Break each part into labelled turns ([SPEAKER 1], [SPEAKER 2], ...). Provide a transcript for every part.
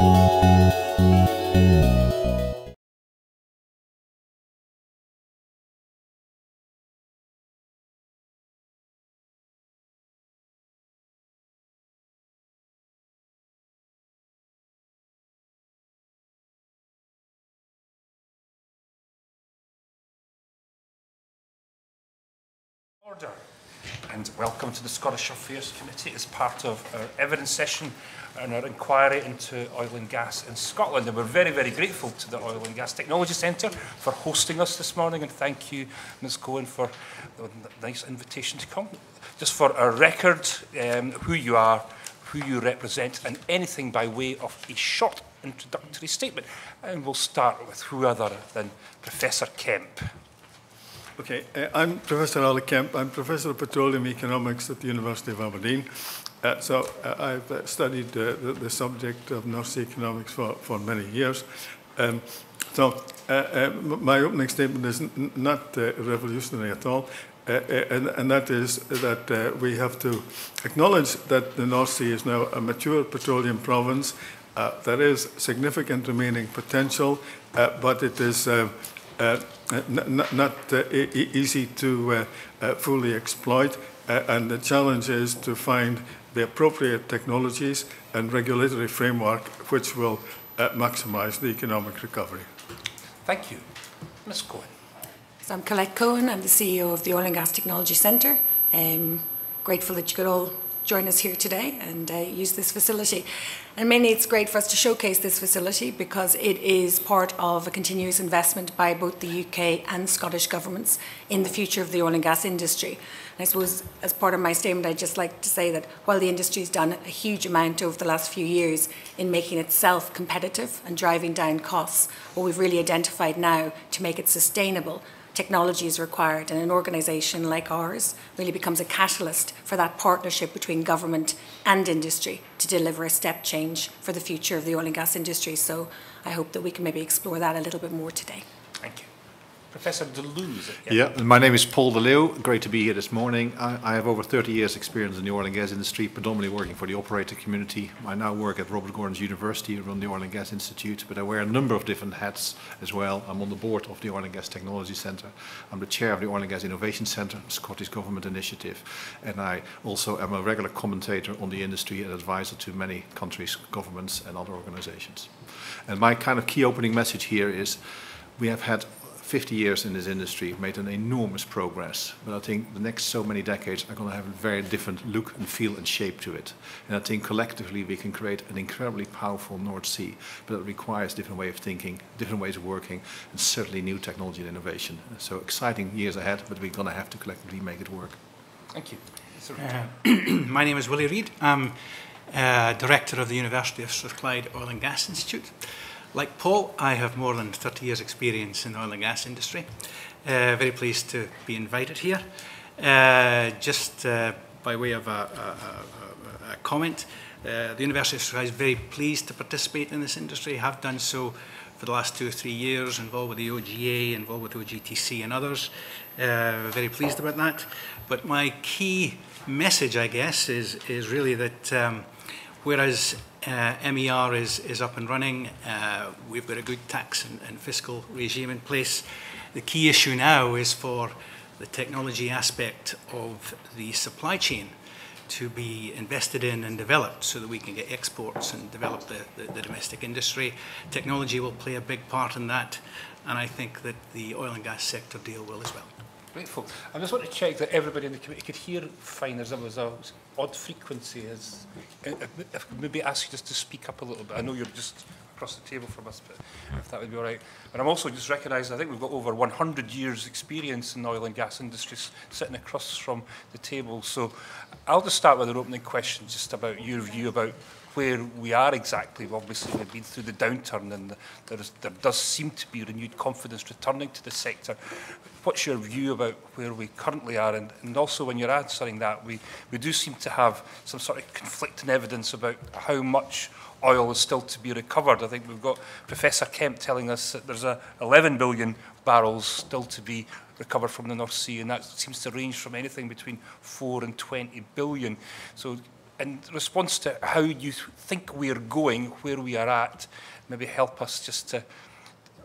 [SPEAKER 1] Order. And welcome to the Scottish Affairs Committee as part of our evidence session and our inquiry into oil and gas in Scotland. And we're very, very grateful to the Oil and Gas Technology Centre for hosting us this morning, and thank you, Ms Cohen, for the nice invitation to come. Just for our record, who you are, who you represent, and anything by way of a short introductory statement. And we'll start with who other than Professor Kemp.
[SPEAKER 2] Okay, I'm Professor Ali Kemp. I'm Professor of Petroleum Economics at the University of Aberdeen. I've studied the subject of North Sea economics for many years. My opening statement is not revolutionary at all, and that is that we have to acknowledge that the North Sea is now a mature petroleum province. There is significant remaining potential, but it is not easy to fully exploit, and the challenge is to find the appropriate technologies and regulatory framework which will maximise the economic recovery.
[SPEAKER 1] Thank you. Ms Cohen.
[SPEAKER 3] So I'm Colette Cohen. I'm the CEO of the Oil and Gas Technology Centre. Grateful that you could all join us here today and use this facility. And mainly it's great for us to showcase this facility because it is part of a continuous investment by both the UK and Scottish governments in the future of the oil and gas industry. And I suppose as part of my statement, I'd just like to say that while the industry's done a huge amount over the last few years in making itself competitive and driving down costs, what we've really identified now to make it sustainable, technology is required, and an organisation like ours really becomes a catalyst for that partnership between government and industry to deliver a step change for the future of the oil and gas industry. So I hope that we can maybe explore that a little bit more today.
[SPEAKER 1] Thank you. Professor DeLew, is it?
[SPEAKER 4] Yeah, my name is Paul DeLew. Great to be here this morning. I have over 30 years experience in the oil and gas industry, predominantly working for the operator community. I now work at Robert Gordon's University, run the Oil and Gas Institute, but I wear a number of different hats as well. I'm on the board of the Oil and Gas Technology Centre. I'm the chair of the Oil and Gas Innovation Centre, a Scottish government initiative, and I also am a regular commentator on the industry and advisor to many countries, governments and other organisations. And my kind of key opening message here is we have had 50 years in this industry, made an enormous progress, but I think the next so many decades are going to have a very different look and feel and shape to it. And I think collectively we can create an incredibly powerful North Sea, but it requires different way of thinking, different ways of working, and certainly new technology and innovation. So exciting years ahead, but we're going to have to collectively make it work.
[SPEAKER 1] Thank you.
[SPEAKER 5] My name is Willie Reid. I'm Director of the University of Strathclyde Oil and Gas Institute. Like Paul, I have more than 30 years' experience in the oil and gas industry. Very pleased to be invited here. Just by way of a comment, the University of Strathclyde is very pleased to participate in this industry, have done so for the last 2 or 3 years, involved with the OGA, involved with OGTC and others. Very pleased about that. But my key message, I guess, is really that whereas MER is up and running, we've got a good tax and fiscal regime in place. The key issue now is for the technology aspect of the supply chain to be invested in and developed so that we can get exports and develop the domestic industry. Technology will play a big part in that, and I think that the oil and gas sector deal will as well.
[SPEAKER 1] Grateful. I just want to check that everybody in the committee could hear fine. There was an odd frequency. If maybe ask you just to speak up a little bit. I know you're just across the table from us, but if that would be all right. And I'm also just recognising, I think we've got over 100 years' experience in the oil and gas industries sitting across from the table. So I'll just start with an opening question just about your view about where we are exactly. Obviously, we've been through the downturn and there does seem to be renewed confidence returning to the sector. What's your view about where we currently are? And also, when you're answering that, we do seem to have some sort of conflicting evidence about how much oil is still to be recovered. I think we've got Professor Kemp telling us that there's 11 billion barrels still to be recovered from the North Sea, and that seems to range from anything between 4 and 20 billion. So in response to how you think we're going, where we are at, maybe help us just to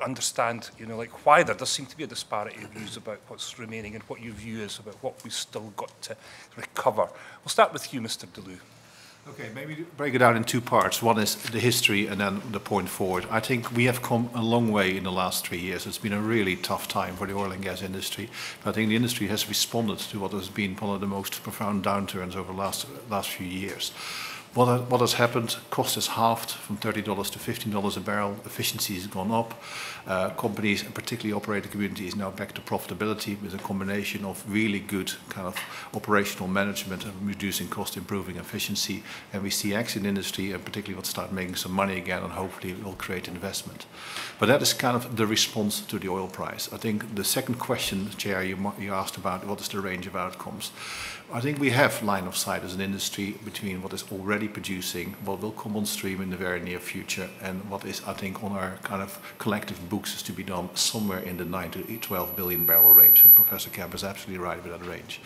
[SPEAKER 1] understand, like why there does seem to be a disparity of views about what's remaining and what your view is about what we've still got to recover. We'll start with you, Mr. DeLue.
[SPEAKER 4] Okay, maybe break it down in two parts. One is the history and then the point forward. I think we have come a long way in the last 3 years. It's been a really tough time for the oil and gas industry. But I think the industry has responded to what has been one of the most profound downturns over the last few years. What has happened? Cost has halved from $30 to $15 a barrel. Efficiency has gone up. Companies, and particularly operator community, is now back to profitability with a combination of really good kind of operational management and reducing cost, improving efficiency. And we see actually in industry, and particularly what start making some money again, and hopefully it will create investment. But that is kind of the response to the oil price. I think the second question, Chair, you asked about what is the range of outcomes. I think we have line of sight as an industry between what is already producing, what will come on stream in the very near future, and what is, I think, on our kind of collective books is to be done somewhere in the 9 to 12 billion barrel range. And Professor Kemp is absolutely right with that range.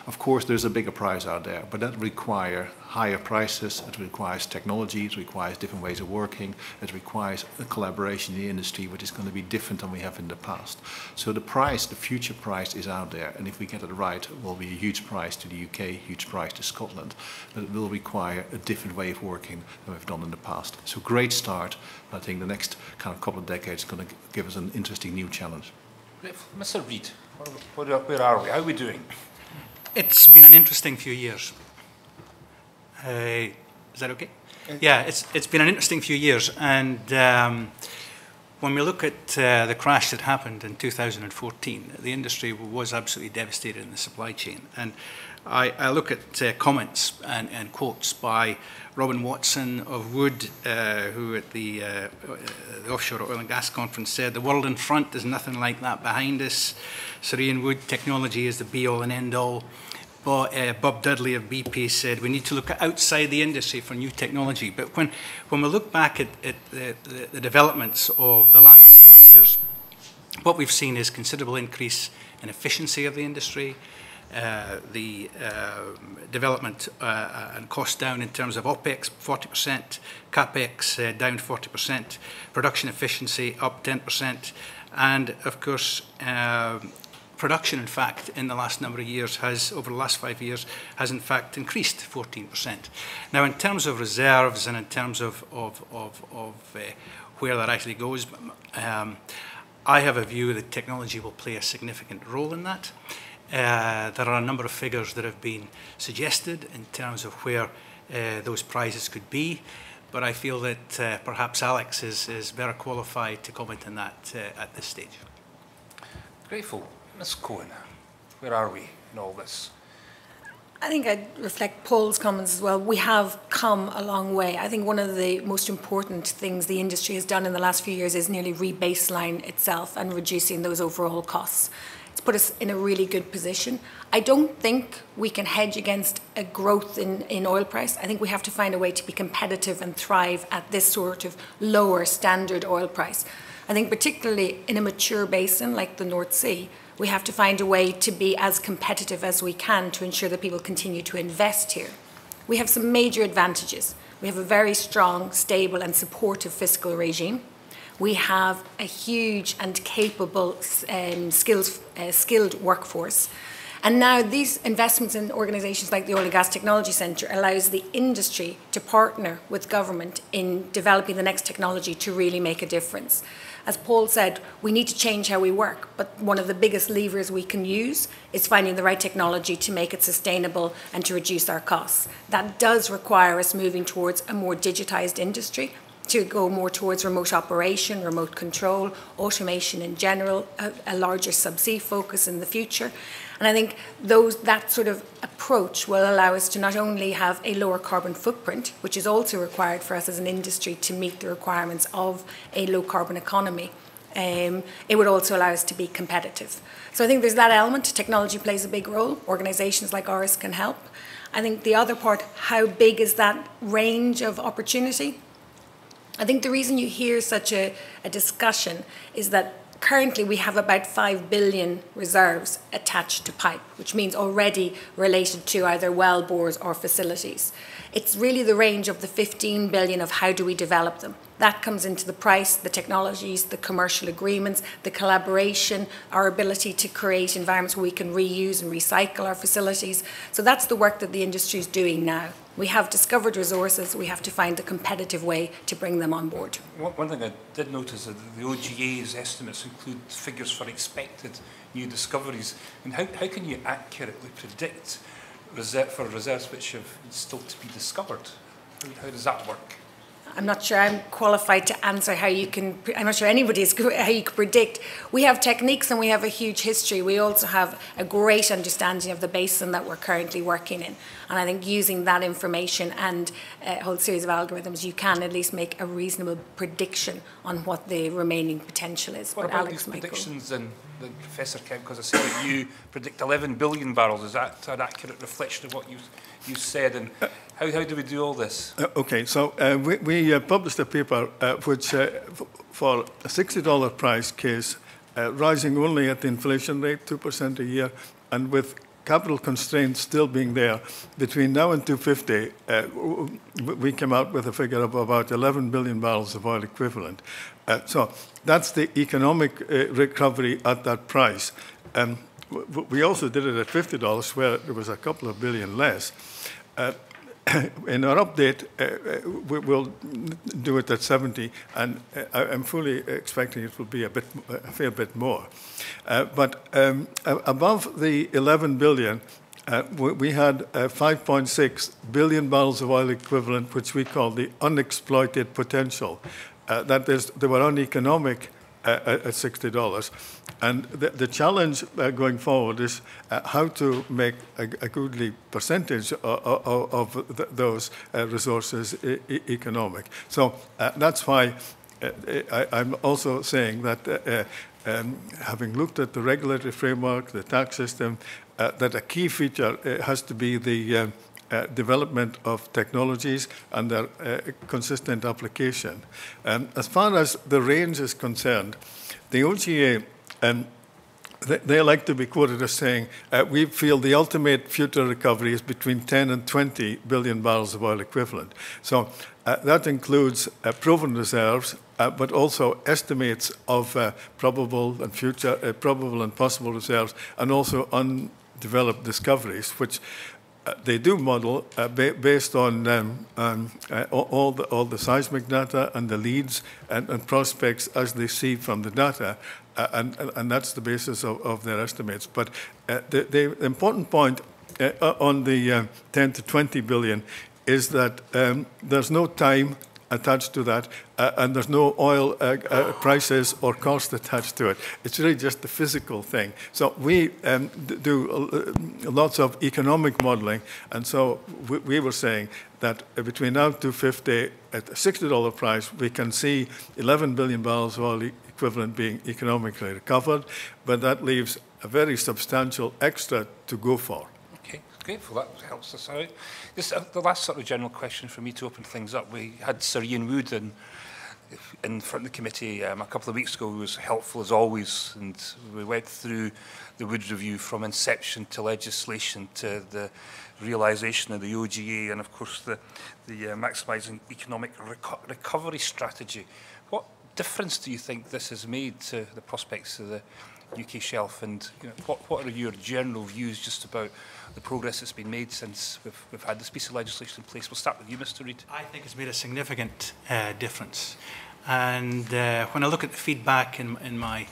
[SPEAKER 4] Of course, there's a bigger price out there, but that requires higher prices, it requires technology, it requires different ways of working, it requires a collaboration in the industry which is going to be different than we have in the past. So the price, the future price is out there, and if we get it right, it will be a huge price to the UK, huge price to Scotland, but it will require a different way of working than we've done in the past. So great start, but I think the next kind of couple of decades is going to give us an interesting new challenge.
[SPEAKER 1] Mr. Reid, where are we? How are we doing?
[SPEAKER 5] It's been an interesting few years. Is that okay? Yeah, it's been an interesting few years, and when we look at the crash that happened in 2014, the industry was absolutely devastated in the supply chain. And I look at comments and quotes by Robin Watson of Wood, who at the Offshore Oil and Gas Conference said, "The world in front is nothing like that behind us." Sir Ian Wood, "Technology is the be-all and end-all." Bob Dudley of BP said, "We need to look outside the industry for new technology." But when we look back at the developments of the last number of years, what we've seen is considerable increase in efficiency of the industry, the development and cost down in terms of OPEX 40%, CAPEX down 40%, production efficiency up 10%, and of course production, in fact, in the last number of years over the last 5 years, has in fact increased 14%. Now, in terms of reserves and in terms of where that actually goes, I have a view that technology will play a significant role in that. There are a number of figures that have been suggested in terms of where those prices could be, but I feel that perhaps Alex is better qualified to comment on that at this stage.
[SPEAKER 1] Grateful. Ms. Cohen, where are we in all this?
[SPEAKER 3] I think I'd reflect Paul's comments as well. We have come a long way. I think one of the most important things the industry has done in the last few years is nearly re-baseline itself and reducing those overall costs. It's put us in a really good position. I don't think we can hedge against a growth in oil price. I think we have to find a way to be competitive and thrive at this sort of lower standard oil price. I think particularly in a mature basin like the North Sea, we have to find a way to be as competitive as we can to ensure that people continue to invest here. We have some major advantages. We have a very strong, stable and supportive fiscal regime. We have a huge and capable skilled workforce. And now these investments in organisations like the Oil and Gas Technology Centre allows the industry to partner with government in developing the next technology to really make a difference. As Paul said, we need to change how we work, but one of the biggest levers we can use is finding the right technology to make it sustainable and to reduce our costs. That does require us moving towards a more digitised industry, to go more towards remote operation, remote control, automation in general, a larger subsea focus in the future. And I think that sort of approach will allow us to not only have a lower carbon footprint, which is also required for us as an industry to meet the requirements of a low carbon economy, it would also allow us to be competitive. So I think there's that element. Technology plays a big role. Organisations like ours can help. I think the other part, how big is that range of opportunity? I think the reason you hear such a discussion is that currently we have about 5 billion reserves attached to pipe, which means already related to either well bores or facilities. It's really the range of the 15 billion of how do we develop them. That comes into the price, the technologies, the commercial agreements, the collaboration, our ability to create environments where we can reuse and recycle our facilities. So that's the work that the industry is doing now. We have discovered resources, we have to find a competitive way to bring them on board.
[SPEAKER 1] One thing I did notice is that the OGA's estimates include figures for expected new discoveries. And how can you accurately predict for reserves which have still to be discovered? How does that work?
[SPEAKER 3] I'm not sure I'm qualified to answer how you can, I'm not sure anybody is, how you can predict. We have techniques and we have a huge history. We also have a great understanding of the basin that we're currently working in. And I think using that information and a whole series of algorithms, you can at least make a reasonable prediction on what the remaining potential is.
[SPEAKER 1] What about these predictions then, Professor Kemp, because I see that you predict 11 billion barrels. Is that an accurate reflection of what you said? And how do we do all this?
[SPEAKER 2] Okay, so we published a paper which, for a $60 price case, rising only at the inflation rate, 2% a year, and with capital constraints still being there, between now and 2050, we came out with a figure of about 11 billion barrels of oil equivalent. So that's the economic recovery at that price. We also did it at $50, where there was a couple of billion less. In our update, we'll do it at 70, and I'm fully expecting it will be a fair bit more. But above the 11 billion, we had 5.6 billion barrels of oil equivalent, which we call the unexploited potential. That is, they were uneconomic at $60. And the challenge going forward is how to make a goodly percentage of those resources economic. So that's why I'm also saying that having looked at the regulatory framework, the tax system, that a key feature has to be the development of technologies and their consistent application. As far as the range is concerned, the OGA, they like to be quoted as saying, we feel the ultimate future recovery is between 10 and 20 billion barrels of oil equivalent. So that includes proven reserves, but also estimates of probable and possible reserves, and also undeveloped discoveries, which they do model based on all the seismic data and the leads and prospects as they see from the data, and that's the basis of their estimates. But the important point on the 10 to 20 billion is that there's no time attached to that, and there's no oil prices or cost attached to it. It's really just the physical thing. So we do lots of economic modeling, and so we were saying that between now and 2050, at a $60 price, we can see 11 billion barrels of oil equivalent being economically recovered, but that leaves a very substantial extra to go for.
[SPEAKER 1] Grateful, that helps us out. Just the last sort of general question for me to open things up. We had Sir Ian Wood in front of the committee a couple of weeks ago, who was helpful as always, and we went through the Wood Review from inception to legislation to the realisation of the OGA and of course the maximising economic recovery strategy. What difference do you think this has made to the prospects of the UK shelf, and what are your general views just about the progress that's been made since we've had this piece of legislation in place? We'll start with you, Mr. Reid.
[SPEAKER 5] I think it's made a significant difference. And when I look at the feedback in my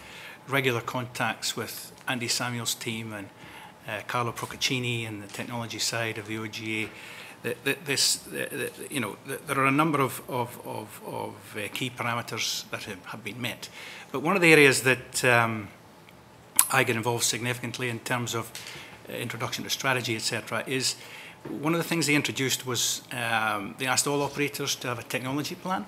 [SPEAKER 5] regular contacts with Andy Samuel's team and Carlo Procaccini and the technology side of the OGA, there are a number of key parameters that have been met. But one of the areas that I get involved significantly in terms of introduction to strategy, etc., is one of the things they introduced was they asked all operators to have a technology plan.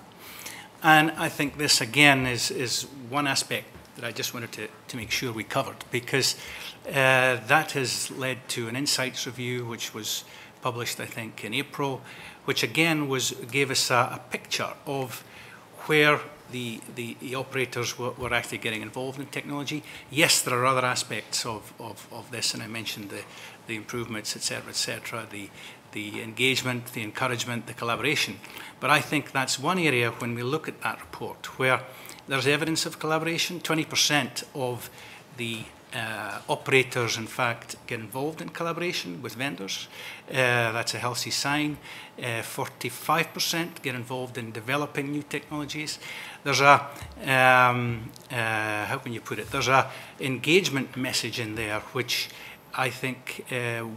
[SPEAKER 5] And I think this, again, is one aspect that I just wanted to make sure we covered, because that has led to an insights review, which was published, I think, in April, which, again, gave us a picture of where the operators were actually getting involved in technology. Yes, there are other aspects of this, and I mentioned the improvements, etc., the engagement, the encouragement, the collaboration. But I think that's one area when we look at that report where there's evidence of collaboration. 20% of the operators, in fact, get involved in collaboration with vendors. That's a healthy sign. 45% get involved in developing new technologies. There's a, how can you put it? There's a engagement message in there which I think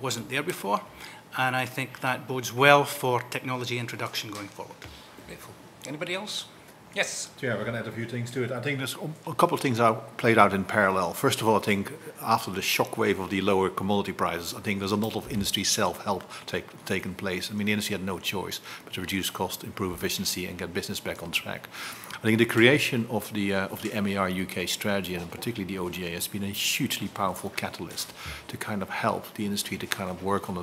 [SPEAKER 5] wasn't there before, and I think that bodes well for technology introduction going forward.
[SPEAKER 1] Grateful. Anybody else? Yes.
[SPEAKER 4] Yeah, we're going to add a few things to it. I think there's a couple of things that played out in parallel. First of all, I think after the shockwave of the lower commodity prices, I think there's a lot of industry self-help taken place. I mean, the industry had no choice but to reduce cost, improve efficiency, and get business back on track. I think the creation of the MER UK strategy, and particularly the OGA, has been a hugely powerful catalyst to kind of help the industry to kind of work on a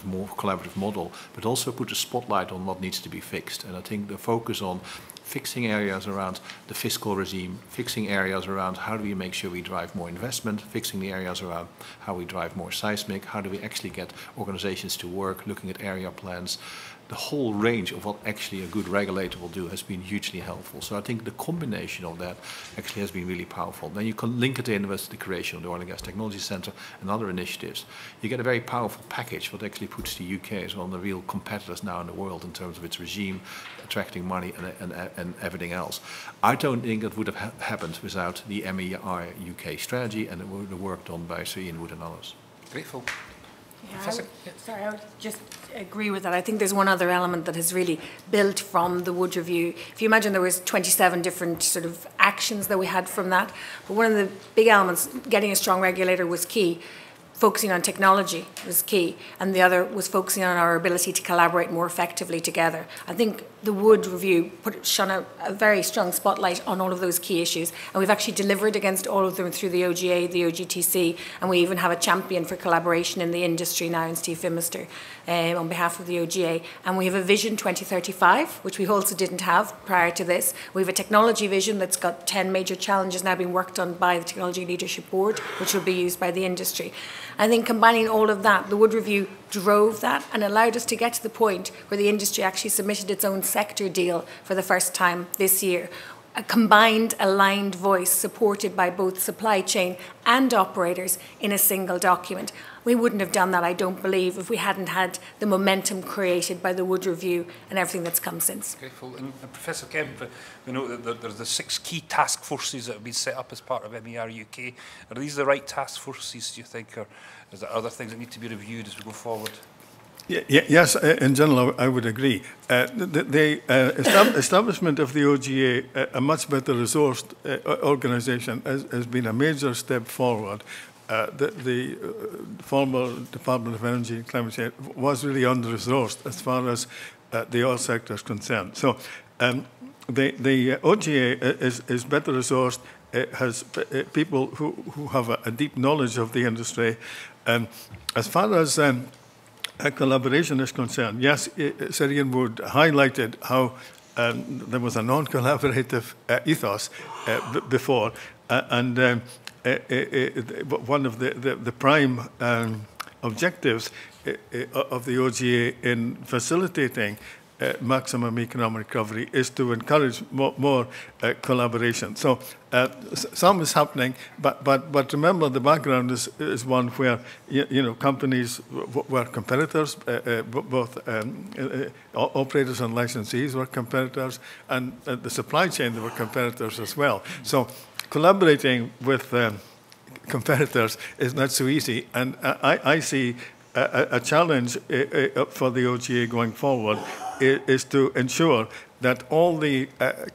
[SPEAKER 4] more collaborative model, but also put a spotlight on what needs to be fixed. And I think the focus on fixing areas around the fiscal regime, fixing areas around how do we make sure we drive more investment, fixing the areas around how we drive more seismic, how do we actually get organizations to work, looking at area plans. The whole range of what actually a good regulator will do has been hugely helpful. So I think the combination of that actually has been really powerful. Then you can link it in with the creation of the Oil and Gas Technology Centre and other initiatives. You get a very powerful package what actually puts the UK as one of the real competitors now in the world in terms of its regime, attracting money and everything else. I don't think it would have happened without the MER UK strategy and the work done by Sir Ian Wood and others.
[SPEAKER 1] Grateful.
[SPEAKER 3] Sorry, I would just agree with that. I think there's one other element that has really built from the Wood Review. If you imagine there was 27 different sort of actions that we had from that, but one of the big elements, getting a strong regulator was key. Focusing on technology was key, and the other was focusing on our ability to collaborate more effectively together. I think the Wood Review shone a very strong spotlight on all of those key issues, and we've actually delivered against all of them through the OGA, the OGTC, and we even have a champion for collaboration in the industry now in Steve Fimister on behalf of the OGA. And we have a Vision 2035, which we also didn't have prior to this. We have a technology vision that's got 10 major challenges now being worked on by the Technology Leadership Board, which will be used by the industry. I think combining all of that, the Wood Review drove that and allowed us to get to the point where the industry actually submitted its own sector deal for the first time this year. A combined, aligned voice supported by both supply chain and operators in a single document. We wouldn't have done that, I don't believe, if we hadn't had the momentum created by the Wood Review and everything that's come since.
[SPEAKER 1] Grateful. And Professor Kemp, we know that there's the 6 key task forces that have been set up as part of MER UK. Are these the right task forces, do you think, or is there other things that need to be reviewed as we go forward?
[SPEAKER 2] Yes, in general, I would agree. The establishment of the OGA, a much better resourced organisation, has been a major step forward. The former Department of Energy and Climate Change was really under-resourced as far as the oil sector is concerned. So the OGA is better resourced, has people who have a deep knowledge of the industry. As far as collaboration is concerned, yes, Sir Ian Wood highlighted how there was a non-collaborative ethos before, and one of the prime objectives of the OGA in facilitating maximum economic recovery is to encourage more collaboration. So some is happening, but remember the background is one where companies were competitors, both operators and licensees were competitors, and the supply chain they were competitors as well. So collaborating with competitors is not so easy, and I see a challenge for the OGA going forward is to ensure that all the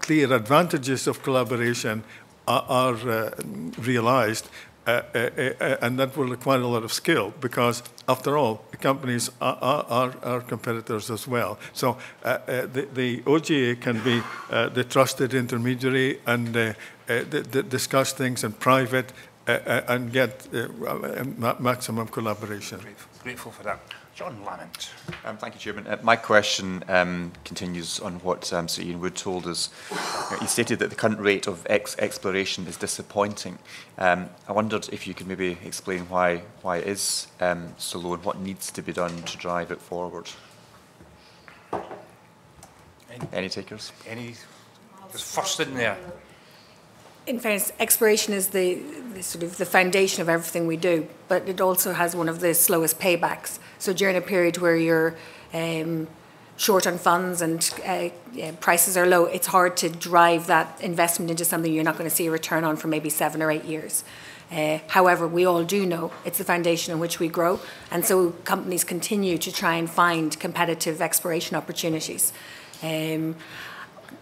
[SPEAKER 2] clear advantages of collaboration are realized, and that will require a lot of skill because, after all, companies are competitors as well. So the OGA can be the trusted intermediary and discuss things in private and get maximum collaboration.
[SPEAKER 1] Grateful for that. John Lamont.
[SPEAKER 6] Thank you, Chairman. My question continues on what Sir Ian Wood told us. He stated that the current rate of exploration is disappointing. I wondered if you could maybe explain why it is so low and what needs to be done to drive it forward. Any takers?
[SPEAKER 1] Any? Just first in there.
[SPEAKER 3] In fairness, exploration is the sort of the foundation of everything we do, but it also has one of the slowest paybacks. So during a period where you're short on funds and prices are low, it's hard to drive that investment into something you're not going to see a return on for maybe 7 or 8 years. However, we all do know it's the foundation on which we grow, and so companies continue to try and find competitive exploration opportunities.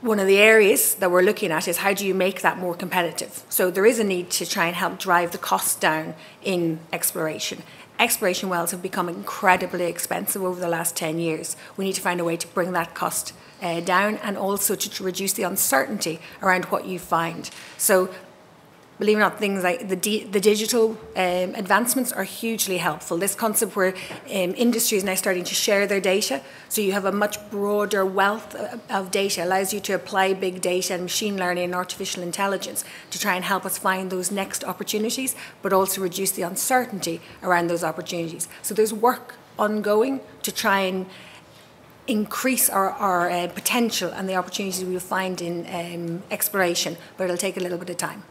[SPEAKER 3] One of the areas that we're looking at is how do you make that more competitive? So there is a need to try and help drive the costs down in exploration. Exploration wells have become incredibly expensive over the last 10 years. We need to find a way to bring that cost down and also to reduce the uncertainty around what you find. So believe it or not, things like the digital advancements are hugely helpful. This concept where industry is now starting to share their data, so you have a much broader wealth of data, allows you to apply big data and machine learning and artificial intelligence to try and help us find those next opportunities, but also reduce the uncertainty around those opportunities. So there's work ongoing to try and increase our potential and the opportunities we will find in exploration, but it'll take a little bit of time.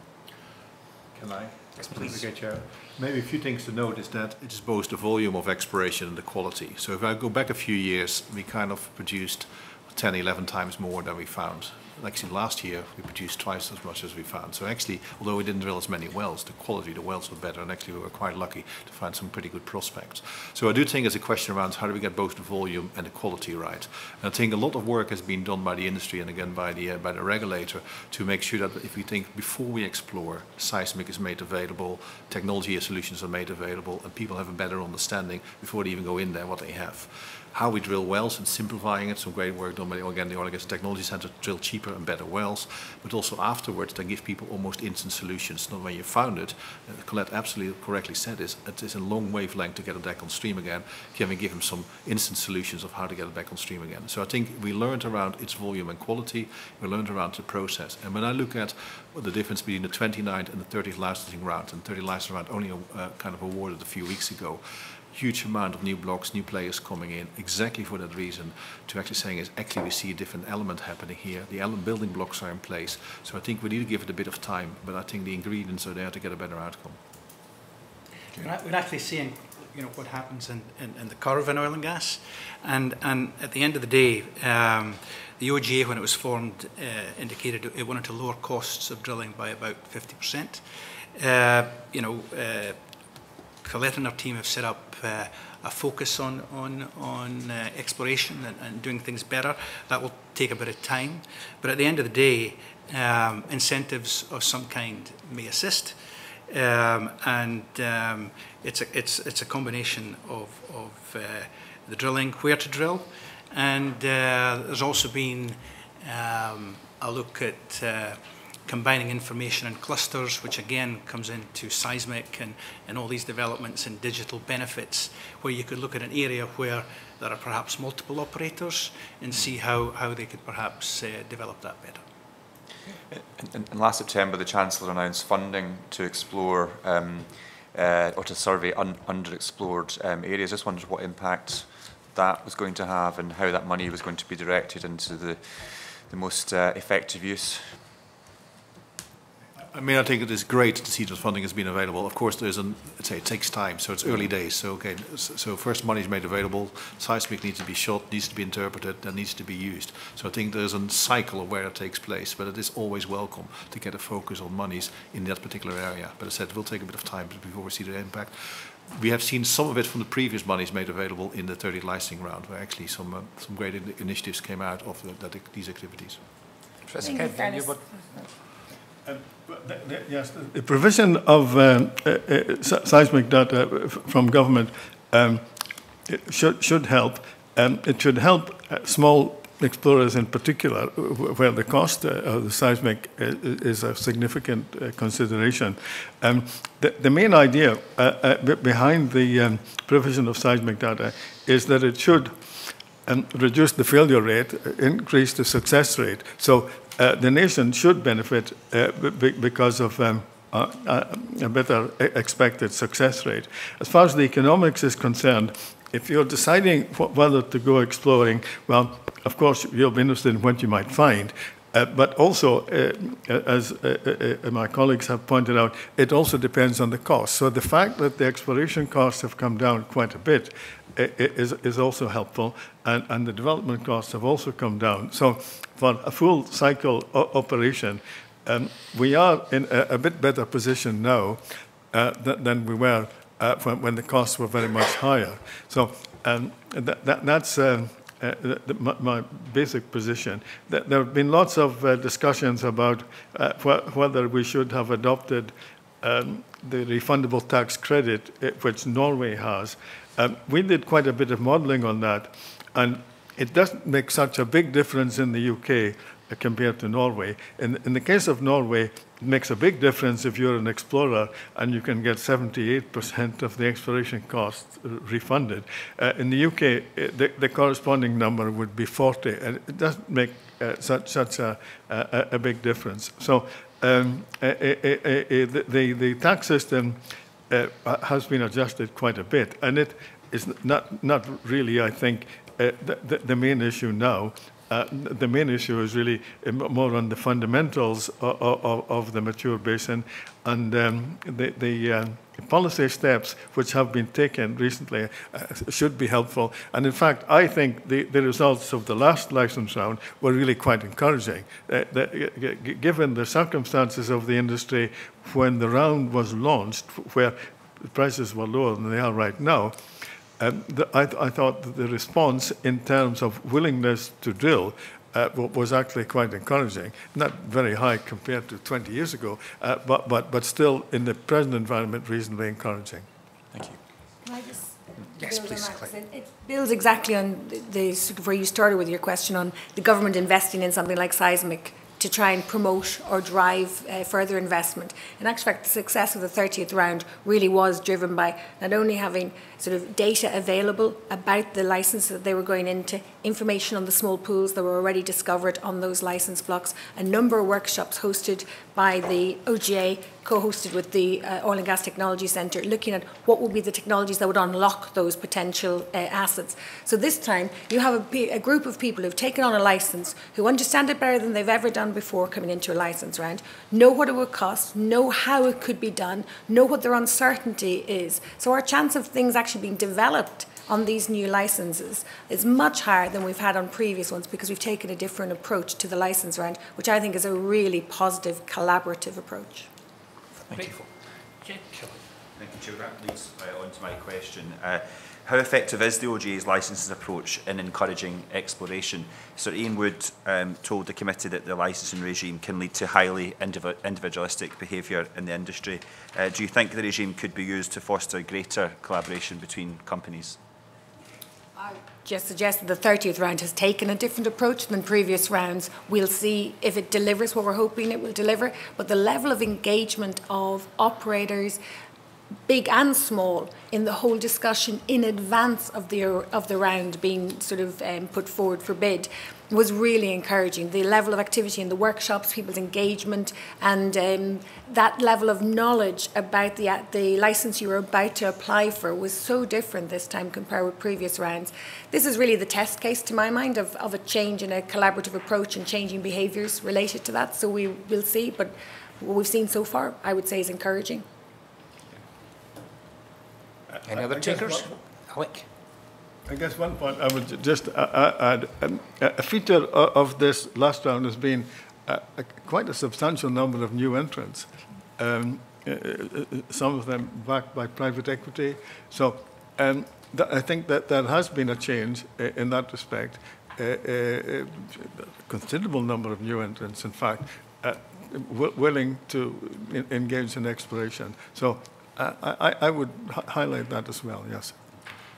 [SPEAKER 4] Can I?
[SPEAKER 1] Yes, please.
[SPEAKER 4] Okay, Chair. Maybe a few things to note is that it is both the volume of exploration and the quality. So if I go back a few years, we kind of produced 10, 11 times more than we found. Actually, last year, we produced twice as much as we found. So actually, although we didn't drill as many wells, the quality of the wells were better, and actually we were quite lucky to find some pretty good prospects. So I do think it's a question around how do we get both the volume and the quality right. And I think a lot of work has been done by the industry and again by the regulator to make sure that if we think before we explore, seismic is made available, technology solutions are made available, and people have a better understanding before they even go in there what they have. How we drill wells and simplifying it, some great work done by again, the Oil and Gas Technology Centre to drill cheaper and better wells, but also afterwards to give people almost instant solutions. Not when you found it, Colette absolutely correctly said this, it is a long wavelength to get it back on stream again. Can we give them some instant solutions of how to get it back on stream again? So I think we learned around its volume and quality, we learned around the process. And when I look at the difference between the 29th and the 30th licensing round, and 30th licensing round only kind of awarded a few weeks ago, huge amount of new blocks, new players coming in, exactly for that reason, to actually saying is actually we see a different element happening here. The building blocks are in place. So I think we need to give it a bit of time, but I think the ingredients are there to get a better outcome.
[SPEAKER 5] We're actually seeing, you know, what happens in the curve in oil and gas. And at the end of the day, the OGA, when it was formed, indicated it wanted to lower costs of drilling by about 50%. Colette and her team have set up a focus on exploration and doing things better. That will take a bit of time, but at the end of the day, incentives of some kind may assist, and it's a combination of the drilling, where to drill, and there's also been a look at combining information and clusters, which again comes into seismic and all these developments and digital benefits, where you could look at an area where there are perhaps multiple operators and see how they could perhaps develop that better.
[SPEAKER 6] And last September, the Chancellor announced funding to explore or to survey underexplored areas. Just wondered what impact that was going to have and how that money was going to be directed into the most effective use.
[SPEAKER 4] I mean, I think it is great to see that funding has been available. Of course, it takes time, so it's early days. So, okay, so first money is made available, seismic needs to be shot, needs to be interpreted, and needs to be used. So I think there's a cycle of where it takes place, but it is always welcome to get a focus on monies in that particular area. But as I said, it will take a bit of time before we see the impact. We have seen some of it from the previous monies made available in the 30th licensing round, where actually some great initiatives came out of these activities.
[SPEAKER 2] Yes, the provision of seismic data from government should help. It should help small explorers in particular, where the cost of the seismic is a significant consideration. The main idea behind the provision of seismic data is that it should reduce the failure rate, increase the success rate. So the nation should benefit because of a better expected success rate. As far as the economics is concerned, if you're deciding whether to go exploring, well, of course, you'll be interested in what you might find. But also, as my colleagues have pointed out, it also depends on the cost. So the fact that the exploration costs have come down quite a bit is also helpful, and the development costs have also come down. So for a full cycle operation, we are in a bit better position now than we were when the costs were very much higher. So that's my basic position. There have been lots of discussions about whether we should have adopted the refundable tax credit, which Norway has. We did quite a bit of modelling on that, and it doesn't make such a big difference in the UK compared to Norway. In the case of Norway, it makes a big difference if you're an explorer and you can get 78% of the exploration costs refunded. In the UK, the corresponding number would be 40, and it doesn't make such a big difference. So the tax system has been adjusted quite a bit, and it is not really, I think, the main issue now. The main issue is really more on the fundamentals of the mature basin, and the policy steps which have been taken recently should be helpful. And in fact, I think the results of the last license round were really quite encouraging. Given the circumstances of the industry when the round was launched, where the prices were lower than they are right now, I thought that the response in terms of willingness to drill was actually quite encouraging. Not very high compared to 20 years ago, but still in the present environment reasonably encouraging.
[SPEAKER 6] Thank you.
[SPEAKER 3] Can I just
[SPEAKER 1] Yes,
[SPEAKER 3] build on
[SPEAKER 1] please,
[SPEAKER 3] that? 'Cause
[SPEAKER 1] Claire.
[SPEAKER 3] it builds exactly on the sort of where you started with your question on the government investing in something like seismic to try and promote or drive further investment. In actual fact, the success of the 30th round really was driven by not only having sort of data available about the license that they were going into, information on the small pools that were already discovered on those license blocks, a number of workshops hosted by the OGA, co-hosted with the Oil and Gas Technology Centre, looking at what would be the technologies that would unlock those potential assets. So this time, you have a group of people who've taken on a licence, who understand it better than they've ever done before coming into a licence round, know what it would cost, know how it could be done, know what their uncertainty is. So our chance of things actually being developed on these new licenses is much higher than we've had on previous ones, because we've taken a different approach to the licence round, which I think is a really positive, collaborative approach.
[SPEAKER 1] Grateful. Jen Kelly.
[SPEAKER 7] Thank you, Chair. That leads on to my question. How effective is the OGA's licensing approach in encouraging exploration? Sir Ian Wood told the committee that the licensing regime can lead to highly individualistic behaviour in the industry. Do you think the regime could be used to foster greater collaboration between companies?
[SPEAKER 3] I just suggested the 30th round has taken a different approach than previous rounds. We'll see if it delivers what we're hoping it will deliver, but the level of engagement of operators, big and small, in the whole discussion in advance of the round being sort of put forward for bid was really encouraging. The level of activity in the workshops, people's engagement, and that level of knowledge about the licence you were about to apply for was so different this time compared with previous rounds. This is really the test case, to my mind, of a change in a collaborative approach and changing behaviours related to that. So we will see, but what we've seen so far, I would say, is encouraging.
[SPEAKER 1] Any other takers? Alec?
[SPEAKER 2] I guess one point I would just add, a feature of this last round has been quite a substantial number of new entrants, some of them backed by private equity. So I think that there has been a change in that respect. A considerable number of new entrants, in fact, willing to engage in exploration. So I would highlight that as well, yes.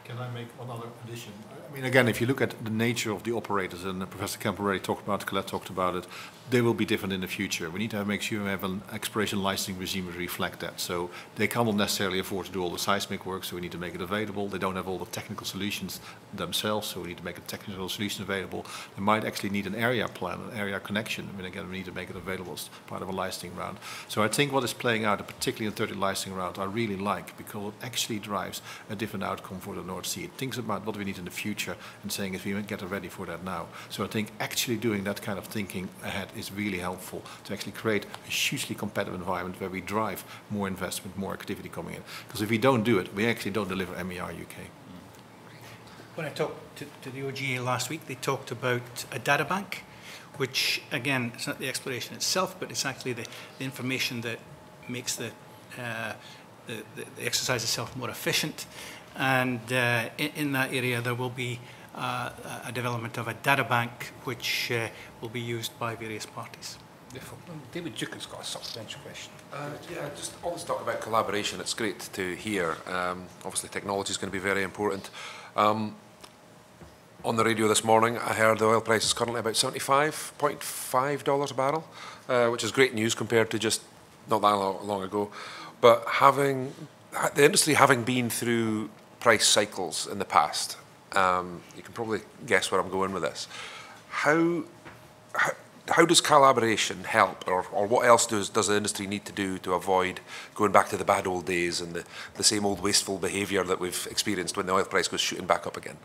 [SPEAKER 4] Can I make one other addition? I mean, again, if you look at the nature of the operators, and Professor Kemp already talked about it, Colette talked about it, they will be different in the future. We need to make sure we have an exploration licensing regime to reflect that. So they cannot necessarily afford to do all the seismic work, so we need to make it available. They don't have all the technical solutions themselves, so we need to make a technical solution available. They might actually need an area plan, an area connection. I mean, again, we need to make it available as part of a licensing round. So I think what is playing out, particularly in the 30 licensing round, I really like, because it actually drives a different outcome for the North Sea. It thinks about what we need in the future and saying if we get ready for that now. So I think actually doing that kind of thinking ahead is really helpful to actually create a hugely competitive environment where we drive more investment, more activity coming in. Because if we don't do it, we actually don't deliver MER UK.
[SPEAKER 5] When I talked to the OGA last week, they talked about a data bank, which again, it's not the exploration itself, but it's actually the information that makes the exercise itself more efficient. And in that area, there will be a development of a data bank which will be used by various parties.
[SPEAKER 1] David Duke has got a substantial question.
[SPEAKER 8] Yeah, just all this talk about collaboration, it's great to hear. Obviously technology is going to be very important. On the radio this morning, I heard the oil price is currently about $75.5 a barrel, which is great news compared to just not that long ago. But the industry having been through price cycles in the past, you can probably guess where I'm going with this. How does collaboration help, or what else does the industry need to do to avoid going back to the bad old days and the same old wasteful behaviour that we've experienced when the oil price goes shooting back up again?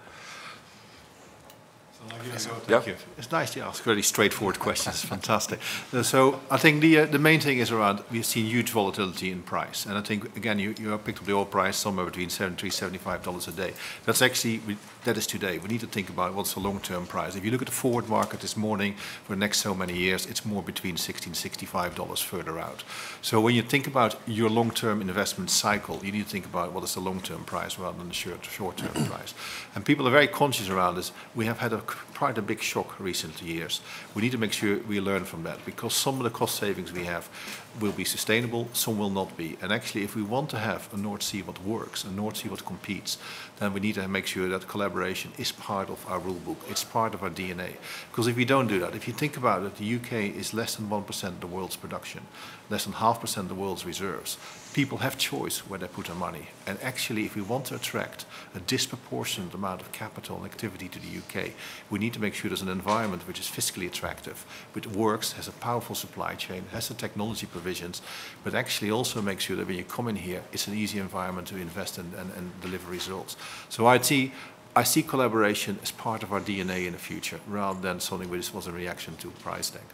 [SPEAKER 4] Thank you. It's nice to ask very straightforward questions. It's fantastic. So I think the main thing is around, we've seen huge volatility in price. And I think, again, you picked up the oil price somewhere between $73, $75 a day. That's actually, that is today. We need to think about what's the long-term price. If you look at the forward market this morning, for the next so many years, it's more between $60 and $65 further out. So when you think about your long-term investment cycle, you need to think about what is the long-term price rather than the short-term price. And people are very conscious around this. We have had quite a big shock recent years. We need to make sure we learn from that, because some of the cost savings we have will be sustainable, some will not be. And actually, if we want to have a North Sea what works, a North Sea what competes, then we need to make sure that collaboration is part of our rule book. It's part of our DNA. Because if we don't do that, if you think about it, the UK is less than 1% of the world's production, less than 0.5% of the world's reserves. People have choice where they put their money. And actually, if we want to attract a disproportionate amount of capital and activity to the UK, we need to make sure there's an environment which is fiscally attractive, which works, has a powerful supply chain, has the technology provisions, but actually also make sure that when you come in here, it's an easy environment to invest in and deliver results. So I see collaboration as part of our DNA in the future, rather than something which was a reaction to price tag.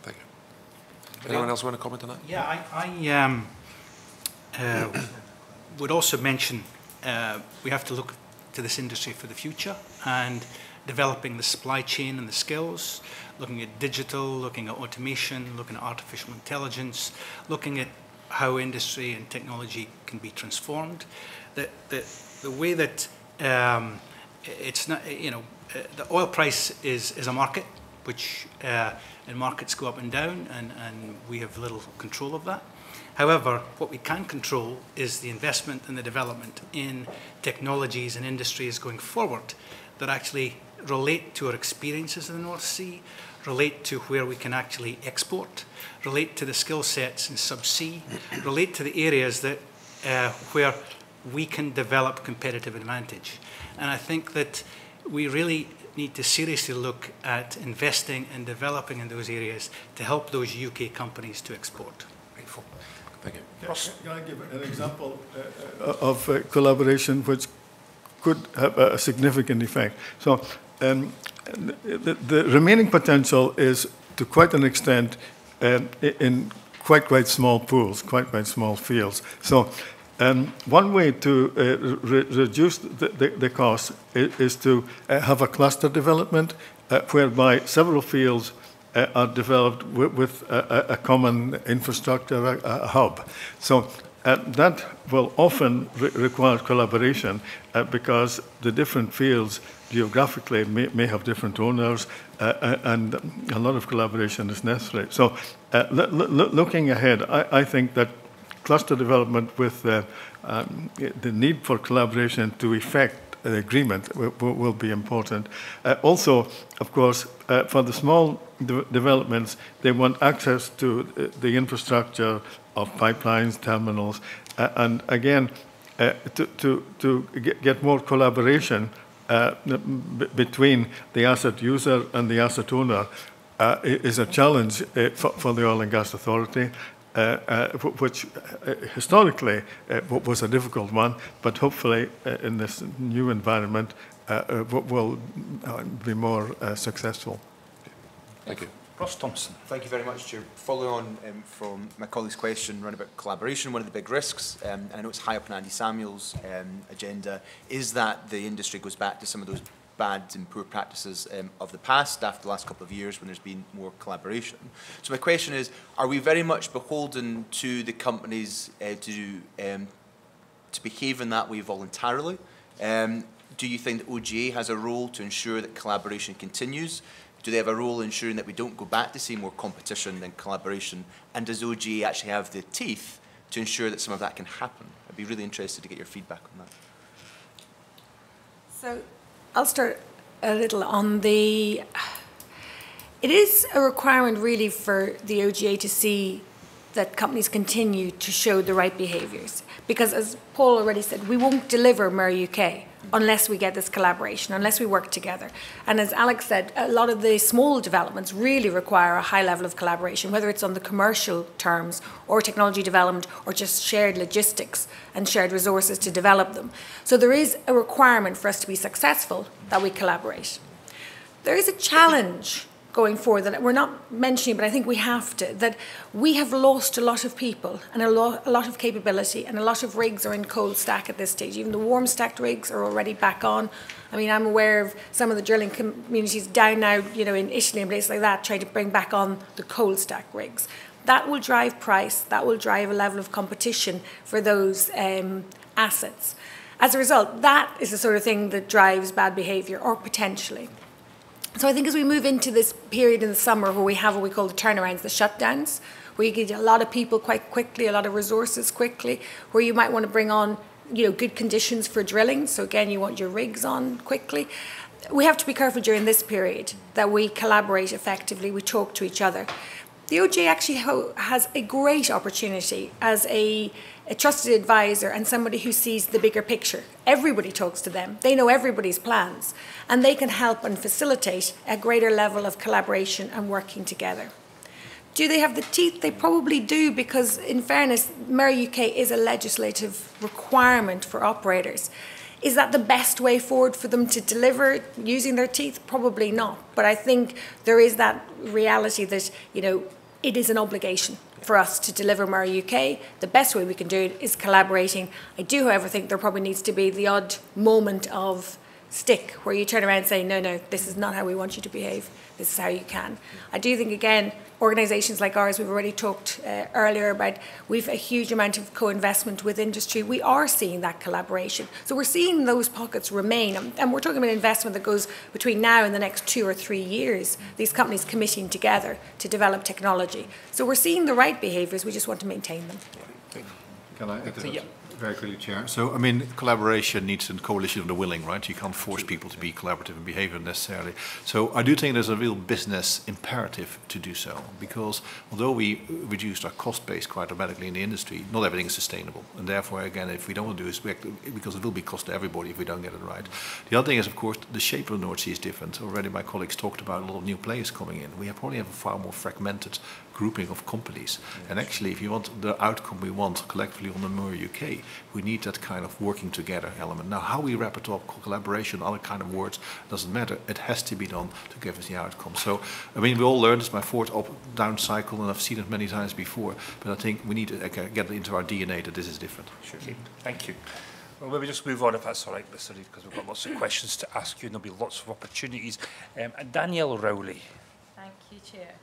[SPEAKER 8] Thank you. Anyone else want to comment on that?
[SPEAKER 5] Yeah, I would also mention we have to look to this industry for the future and developing the supply chain and the skills, looking at digital, looking at automation, looking at artificial intelligence, looking at how industry and technology can be transformed. The way that it's not, the oil price is a market, which and markets go up and down, and we have little control of that. However, what we can control is the investment and the development in technologies and industries going forward that actually relate to our experiences in the North Sea, relate to where we can actually export, relate to the skill sets in subsea, relate to the areas that where we can develop competitive advantage. And I think that we really need to seriously look at investing and developing in those areas to help those UK companies to export.
[SPEAKER 8] Thank you.
[SPEAKER 2] Can I give an example of collaboration which could have a significant effect? So the remaining potential is to quite an extent in quite small pools, quite small fields. So one way to reduce the cost is to have a cluster development whereby several fields are developed with a common infrastructure, a hub. So that will often require collaboration because the different fields geographically may have different owners and a lot of collaboration is necessary. So looking ahead, I think that cluster development with the need for collaboration to effect the agreement will be important. Also, of course, for the small developments, they want access to the infrastructure of pipelines, terminals, and again, to get more collaboration between the asset user and the asset owner is a challenge for the Oil and Gas Authority, which historically was a difficult one, but hopefully in this new environment will be more successful.
[SPEAKER 8] Thank you.
[SPEAKER 1] Ross Thompson.
[SPEAKER 9] Thank you very much, Chair. Following on from my colleague's question around about collaboration, one of the big risks, and I know it's high up on Andy Samuel's agenda, is that the industry goes back to some of those bad and poor practices of the past after the last couple of years when there's been more collaboration. So my question is, are we very much beholden to the companies to behave in that way voluntarily? Do you think that OGA has a role to ensure that collaboration continues? Do they have a role in ensuring that we don't go back to see more competition than collaboration? And does OGA actually have the teeth to ensure that some of that can happen? I'd be really interested to get your feedback on that.
[SPEAKER 3] So I'll start a little on the... It is a requirement really for the OGA to see that companies continue to show the right behaviours. Because as Paul already said, we won't deliver MER UK unless we get this collaboration, unless we work together. And as Alex said, a lot of the small developments really require a high level of collaboration, whether it's on the commercial terms or technology development or just shared logistics and shared resources to develop them. So there is a requirement for us to be successful that we collaborate. There is a challenge going forward that we're not mentioning, but I think we have to, that we have lost a lot of people and a lot of capability, and a lot of rigs are in cold stack at this stage. Even the warm stacked rigs are already back on. I mean, I'm aware of some of the drilling communities down now, you know, in Italy and places like that, trying to bring back on the cold stack rigs. That will drive price, that will drive a level of competition for those assets. As a result, that is the sort of thing that drives bad behaviour, or potentially. So I think as we move into this period in the summer where we have what we call the turnarounds, the shutdowns, where you get a lot of people quite quickly, a lot of resources quickly, where you might want to bring on, you know, good conditions for drilling. So again, you want your rigs on quickly. We have to be careful during this period that we collaborate effectively, we talk to each other. The OGA actually has a great opportunity as a trusted advisor and somebody who sees the bigger picture. Everybody talks to them. They know everybody's plans, and they can help and facilitate a greater level of collaboration and working together. Do they have the teeth? They probably do, because in fairness, MER UK is a legislative requirement for operators. Is that the best way forward for them to deliver using their teeth? Probably not. But I think there is that reality that, you know, it is an obligation for us to deliver MER UK. The best way we can do it is collaborating. I do, however, think there probably needs to be the odd moment of stick where you turn around and say, no, no, this is not how we want you to behave. This is how you can. I do think, again, organisations like ours, we've already talked earlier about, we've a huge amount of co-investment with industry. We are seeing that collaboration. So we're seeing those pockets remain. And we're talking about investment that goes between now and the next 2 or 3 years, these companies committing together to develop technology. So we're seeing the right behaviours, we just want to maintain them.
[SPEAKER 4] Can I very quickly, Chair? So, I mean, collaboration needs a coalition of the willing, right? You can't force people to be collaborative and behavior necessarily. So I do think there's a real business imperative to do so, because although we reduced our cost base quite dramatically in the industry, not everything is sustainable. And therefore, again, if we don't do this, because it will be cost to everybody if we don't get it right. The other thing is, of course, the shape of the North Sea is different. Already my colleagues talked about a lot of new players coming in. We probably have a far more fragmented grouping of companies. And actually, if you want the outcome we want collectively on the MER UK, we need that kind of working together element. Now, how we wrap it up, collaboration, other kind of words, doesn't matter. It has to be done to give us the outcome. So, I mean, we all learned, it's my fourth up-down cycle, and I've seen it many times before, but I think we need to get into our DNA that this is different.
[SPEAKER 1] Sure. Thank you. Well, maybe just move on if that's all right, Mr. Reid, because we've got lots of questions to ask you and there'll be lots of opportunities. Danielle Rowley.
[SPEAKER 10] Thank you, Chair.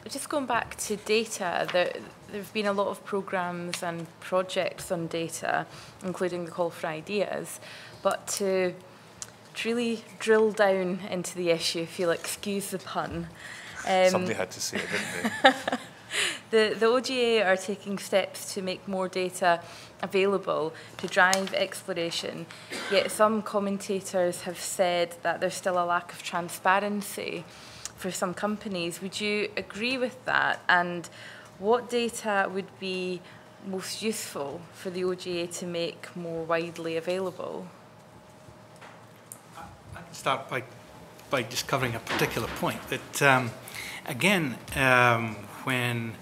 [SPEAKER 10] Just going back to data, there have been a lot of programmes and projects on data, including the Call for Ideas, but to really drill down into the issue, if you'll excuse the pun.
[SPEAKER 1] Somebody had to say it, didn't they?
[SPEAKER 10] The OGA are taking steps to make more data available to drive exploration, yet some commentators have said that there's still a lack of transparency for some companies. Would you agree with that? And what data would be most useful for the OGA to make more widely available?
[SPEAKER 5] I can start by just covering a particular point that, again, when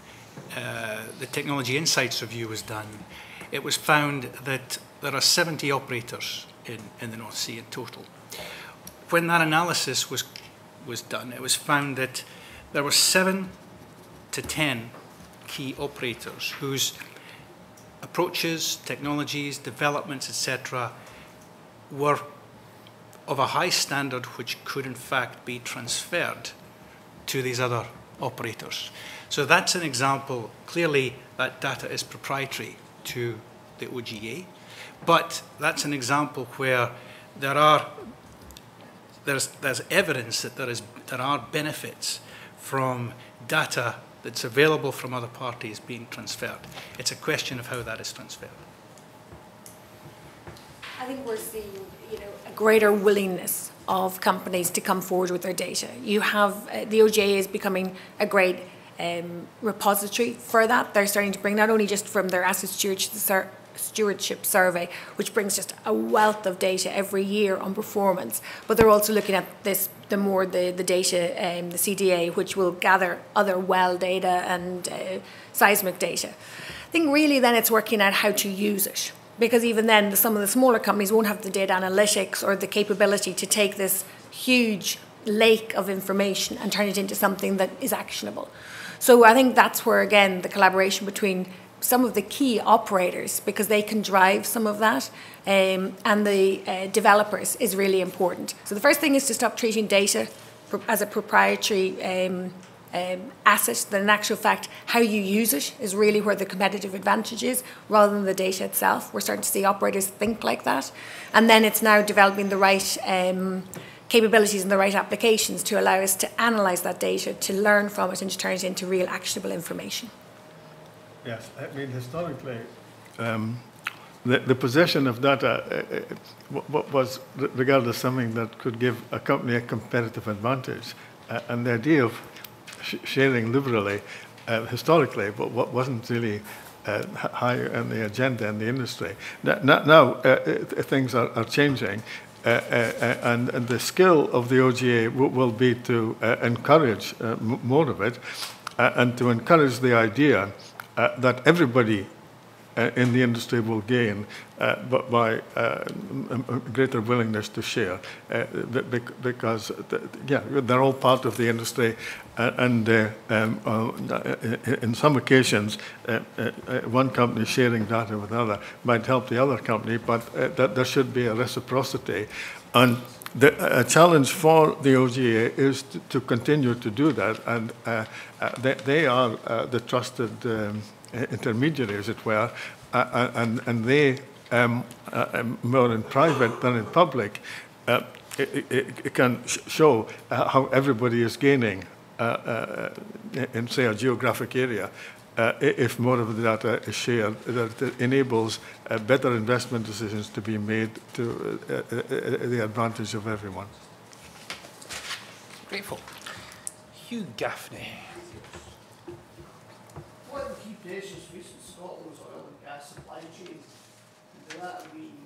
[SPEAKER 5] the Technology Insights review was done, it was found that there are 70 operators in the North Sea in total. When that analysis was done, it was found that there were 7 to 10 key operators whose approaches, technologies, developments, etc., were of a high standard which could in fact be transferred to these other operators. So that's an example. Clearly that data is proprietary to the OGA, but that's an example where there's evidence that there are benefits from data that's available from other parties being transferred. It's a question of how that is transferred.
[SPEAKER 3] I think we're seeing, a greater willingness of companies to come forward with their data. You have the OGA is becoming a great repository for that. They're starting to bring not only just from their asset stewardship survey, which brings just a wealth of data every year on performance, but they're also looking at the data, the CDA, which will gather other well data and seismic data. I think really then it's working out how to use it, because even then some of the smaller companies won't have the data analytics or the capability to take this huge lake of information and turn it into something that is actionable. So I think that's where, again, the collaboration between some of the key operators, because they can drive some of that, and the developers is really important. So the first thing is to stop treating data as a proprietary asset. Then in actual fact, how you use it is really where the competitive advantage is, rather than the data itself. We're starting to see operators think like that. And then it's now developing the right capabilities and the right applications to allow us to analyse that data, to learn from it and to turn it into real actionable information.
[SPEAKER 2] Yes, I mean, historically, the possession of data was regarded as something that could give a company a competitive advantage. And the idea of sharing liberally, historically, wasn't really high on the agenda in the industry. Now things are changing. And the skill of the OGA will be to encourage more of it, and to encourage the idea that everybody in the industry will gain by greater willingness to share, because they're all part of the industry, and in some occasions one company sharing data with another might help the other company, but that there should be a reciprocity. And a challenge for the OGA is to continue to do that, and they are the trusted intermediary, as it were, and they, more in private than in public, it can show how everybody is gaining in, say, a geographic area. If more of the data is shared, that it enables better investment decisions to be made to the advantage of everyone.
[SPEAKER 1] Grateful. Hugh Gaffney.
[SPEAKER 11] One of the key places facing Scotland's oil and gas supply chain, and by that I mean,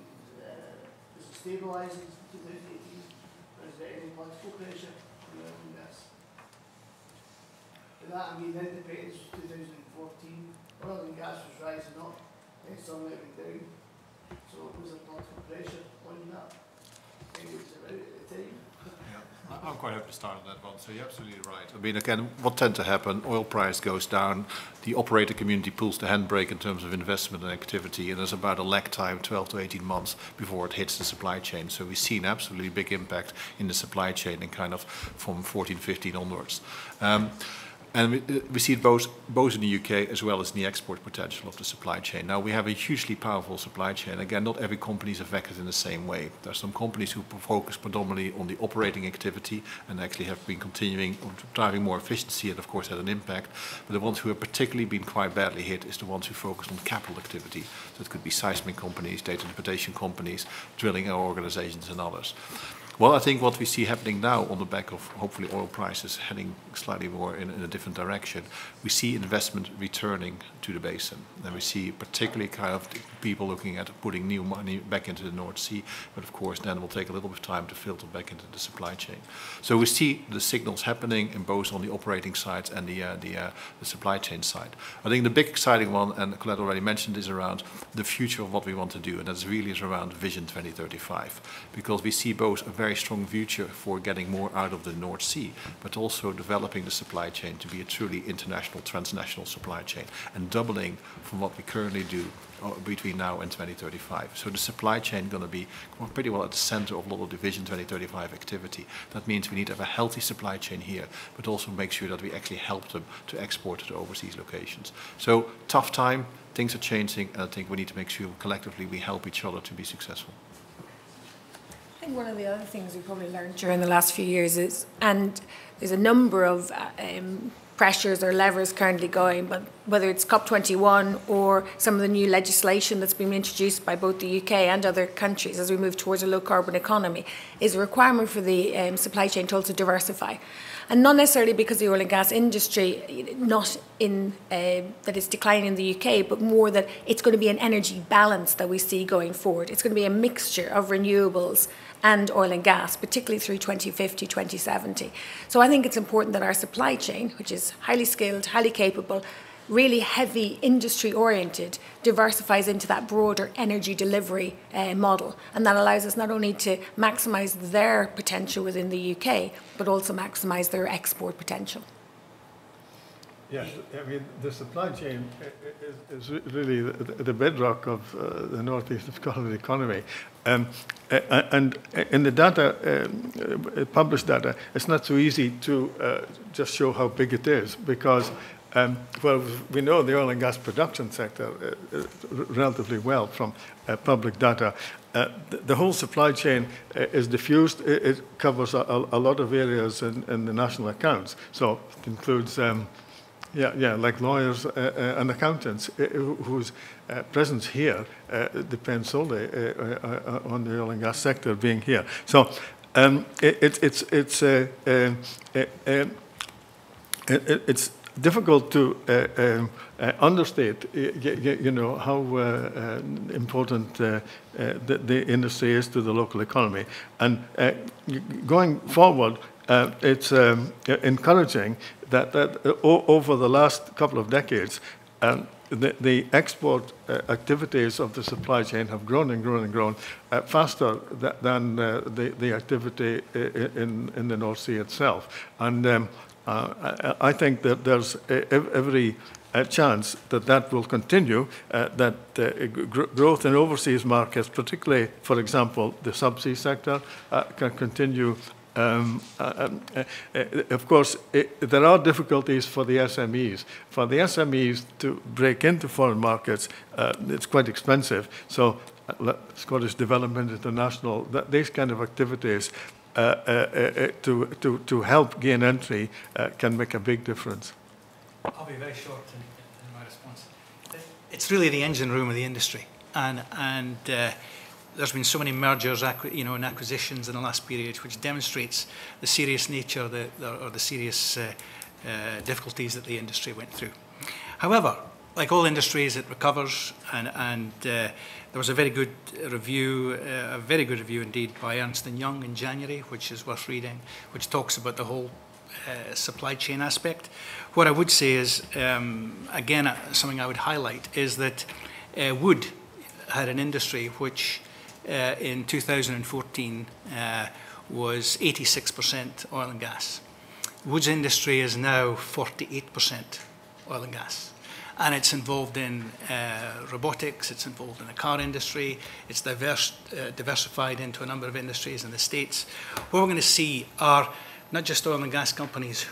[SPEAKER 11] is it stabilising in 2018, or is there any political pressure on oil and gas? By that I mean, independence was 2014, oil and gas was rising up, then suddenly it went down. So was there political pressure on that? Maybe it was about at the time.
[SPEAKER 4] I'm quite happy to start on that one. So you're absolutely right. I mean, again, what tends to happen, oil price goes down, the operator community pulls the handbrake in terms of investment and activity, and there's about a lag time, 12 to 18 months, before it hits the supply chain. So we see an absolutely big impact in the supply chain and kind of from 14, 15 onwards. And we see it both in the UK as well as in the export potential of the supply chain. Now, we have a hugely powerful supply chain. Again, not every company is affected in the same way. There are some companies who focus predominantly on the operating activity and actually have been continuing driving more efficiency and, of course, had an impact. But the ones who have particularly been quite badly hit is the ones who focus on capital activity. So it could be seismic companies, data interpretation companies, drilling organizations and others. Well, I think what we see happening now on the back of hopefully oil prices heading slightly more in a different direction, we see investment returning to the basin. And we see particularly kind of people looking at putting new money back into the North Sea, but of course then it will take a little bit of time to filter back into the supply chain. So we see the signals happening in both on the operating side and the supply chain side. I think the big exciting one, and Colette already mentioned, is around the future of what we want to do, and that's really around Vision 2035, because we see both a very strong future for getting more out of the North Sea, but also developing the supply chain to be a truly international, transnational supply chain, and doubling from what we currently do between now and 2035. So the supply chain is going to be pretty well at the center of a lot of the Vision 2035 activity. That means we need to have a healthy supply chain here, but also make sure that we actually help them to export to overseas locations. So tough time, things are changing, and I think we need to make sure collectively we help each other to be successful.
[SPEAKER 3] I think one of the other things we probably learned during the last few years is, and there's a number of pressures or levers currently going, but whether it's COP21 or some of the new legislation that's been introduced by both the UK and other countries as we move towards a low carbon economy, is a requirement for the supply chain to also diversify. And not necessarily because the oil and gas industry, not in that it's declining in the UK, but more that it's going to be an energy balance that we see going forward. It's going to be a mixture of renewables and oil and gas, particularly through 2050, 2070. So I think it's important that our supply chain, which is highly skilled, highly capable, really heavy industry-oriented, diversifies into that broader energy delivery model. And that allows us not only to maximise their potential within the UK, but also maximise their export potential.
[SPEAKER 2] Yes, I mean, the supply chain is really the bedrock of the northeast of Scotland economy. And in the data, published data, it's not so easy to just show how big it is, because well, we know the oil and gas production sector relatively well from public data. The whole supply chain is diffused. It covers a lot of areas in the national accounts. So it includes, like lawyers and accountants whose presence here depends solely on the oil and gas sector being here. So it's difficult to understate, you know, how important the industry is to the local economy. And going forward, it's encouraging that over the last couple of decades, the export activities of the supply chain have grown and grown and grown faster than the activity in the North Sea itself. And I think that there's every chance that that will continue, that growth in overseas markets, particularly, for example, the subsea sector, can continue. Of course, there are difficulties for the SMEs. For the SMEs to break into foreign markets, it's quite expensive. So Scottish Development International, these kind of activities to help gain entry can make a big difference.
[SPEAKER 5] I'll be very short in my response. It's really the engine room of the industry, and there's been so many mergers, and acquisitions in the last period, which demonstrates the serious nature or the serious difficulties that the industry went through. However, like all industries, it recovers, and there was a very good review indeed by Ernst & Young in January, which is worth reading, which talks about the whole supply chain aspect. What I would say is, again, something I would highlight is that wood had an industry which in 2014 was 86% oil and gas. Wood's industry is now 48% oil and gas. And it's involved in robotics, it's involved in the car industry, it's diversified into a number of industries in the States. What we're going to see are not just oil and gas companies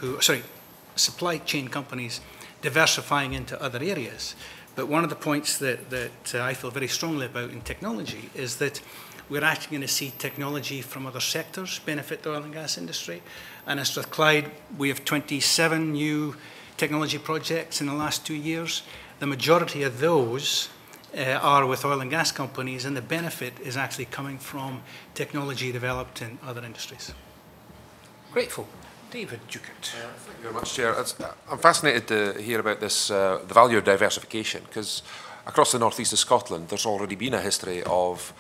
[SPEAKER 5] supply chain companies diversifying into other areas. But one of the points that I feel very strongly about in technology is that we're actually going to see technology from other sectors benefit the oil and gas industry. And at Strathclyde, we have 27 new technology projects in the last 2 years. The majority of those are with oil and gas companies, and the benefit is actually coming from technology developed in other industries.
[SPEAKER 1] Grateful. David Ducat.
[SPEAKER 8] Thank you very much, Chair. I'm fascinated to hear about this, the value of diversification, because across the northeast of Scotland, there's already been a history of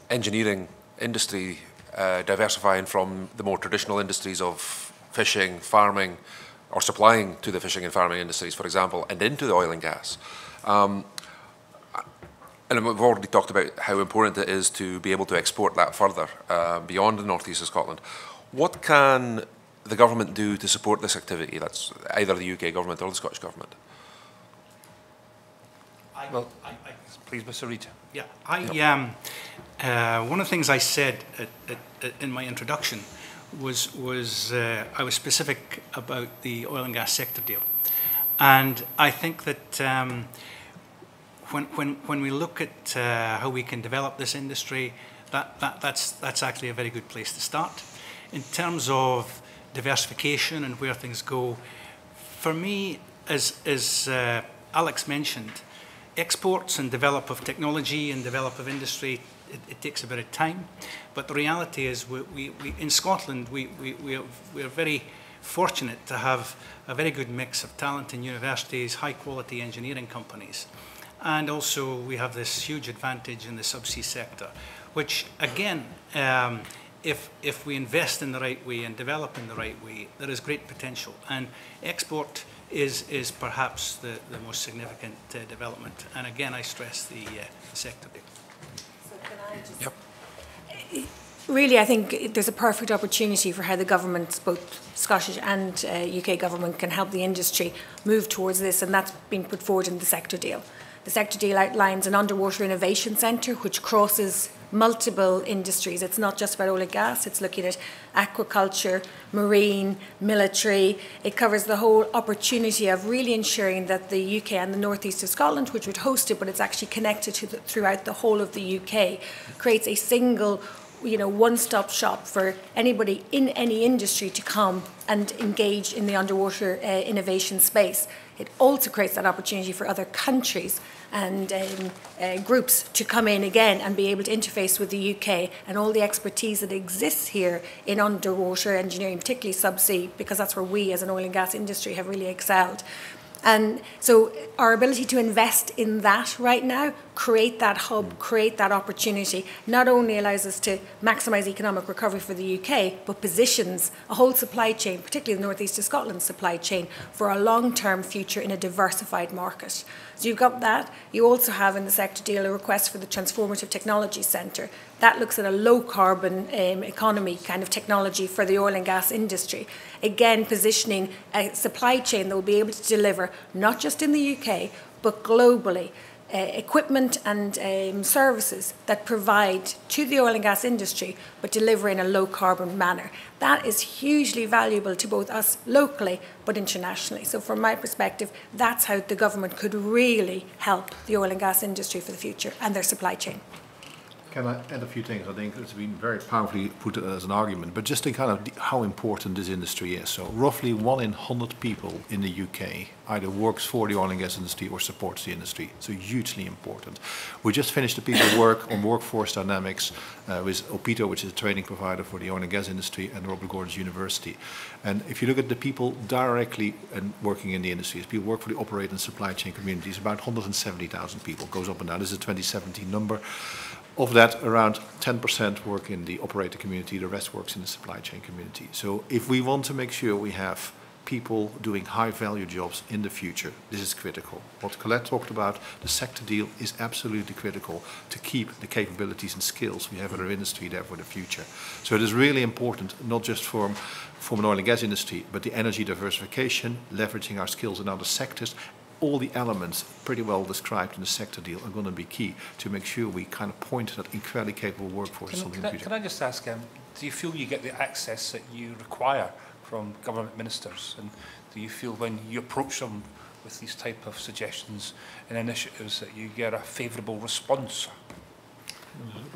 [SPEAKER 8] engineering industry diversifying from the more traditional industries of fishing, farming, or supplying to the fishing and farming industries, for example, and into the oil and gas. And we've already talked about how important it is to be able to export that further beyond the northeast of Scotland. What can the government do to support this activity? That's either the UK government or the Scottish government.
[SPEAKER 1] Please, Mr. Reid.
[SPEAKER 5] Yeah, one of the things I said in my introduction was I was specific about the oil and gas sector deal, and I think that when we look at how we can develop this industry, that's actually a very good place to start. In terms of diversification and where things go, for me, as Alex mentioned, exports and develop of technology and develop of industry, it takes a bit of time. But the reality is, we in Scotland, we're very fortunate to have a very good mix of talent in universities, high quality engineering companies. And also we have this huge advantage in the subsea sector, which again, if we invest in the right way and develop in the right way, there is great potential. And export is perhaps the most significant development. And again, I stress the sector deal.
[SPEAKER 3] So can I just...
[SPEAKER 8] Yep.
[SPEAKER 3] Really, I think there's a perfect opportunity for how the government, both Scottish and UK government, can help the industry move towards this, and that's been put forward in the sector deal. The sector deal outlines an underwater innovation centre which crosses multiple industries. It's not just about oil and gas, it's looking at aquaculture, marine, military. It covers the whole opportunity of really ensuring that the UK and the northeast of Scotland, which would host it, but it's actually connected to throughout the whole of the UK, creates a single one-stop shop for anybody in any industry to come and engage in the underwater innovation space. It also creates that opportunity for other countries and groups to come in again and be able to interface with the UK and all the expertise that exists here in underwater engineering, particularly subsea, because that's where we as an oil and gas industry have really excelled. And so our ability to invest in that right now, create that hub, create that opportunity, not only allows us to maximise economic recovery for the UK, but positions a whole supply chain, particularly the northeast of Scotland supply chain, for a long-term future in a diversified market. So you've got that. You also have in the sector deal a request for the Transformative Technology Centre. That looks at a low-carbon economy kind of technology for the oil and gas industry. Again, positioning a supply chain that will be able to deliver, not just in the UK, but globally, equipment and services that provide to the oil and gas industry, but deliver in a low-carbon manner. That is hugely valuable to both us locally, but internationally. So from my perspective, that's how the government could really help the oil and gas industry for the future and their supply chain.
[SPEAKER 4] Can I add a few things? I think it's been very powerfully put as an argument, but just to kind of how important this industry is. So roughly 1 in 100 people in the UK either works for the oil and gas industry or supports the industry. So hugely important. We just finished a piece of work on workforce dynamics with OPITO, which is a training provider for the oil and gas industry, and Robert Gordon's University. And if you look at the people directly and working in the industry, people work for the operator and supply chain communities, about 170,000 people. Goes up and down. This is a 2017 number. Of that, around 10% work in the operator community, the rest works in the supply chain community. So if we want to make sure we have people doing high value jobs in the future, this is critical. What Colette talked about, the sector deal, is absolutely critical to keep the capabilities and skills we have in our industry there for the future. So it is really important, not just from an oil and gas industry, but the energy diversification, leveraging our skills in other sectors. All the elements pretty well described in the sector deal are going to be key to make sure we kind of point to that incredibly capable workforce in the future.
[SPEAKER 1] Can I just ask, do you feel you get the access that you require from government ministers? And do you feel when you approach them with these type of suggestions and initiatives that you get a favourable response?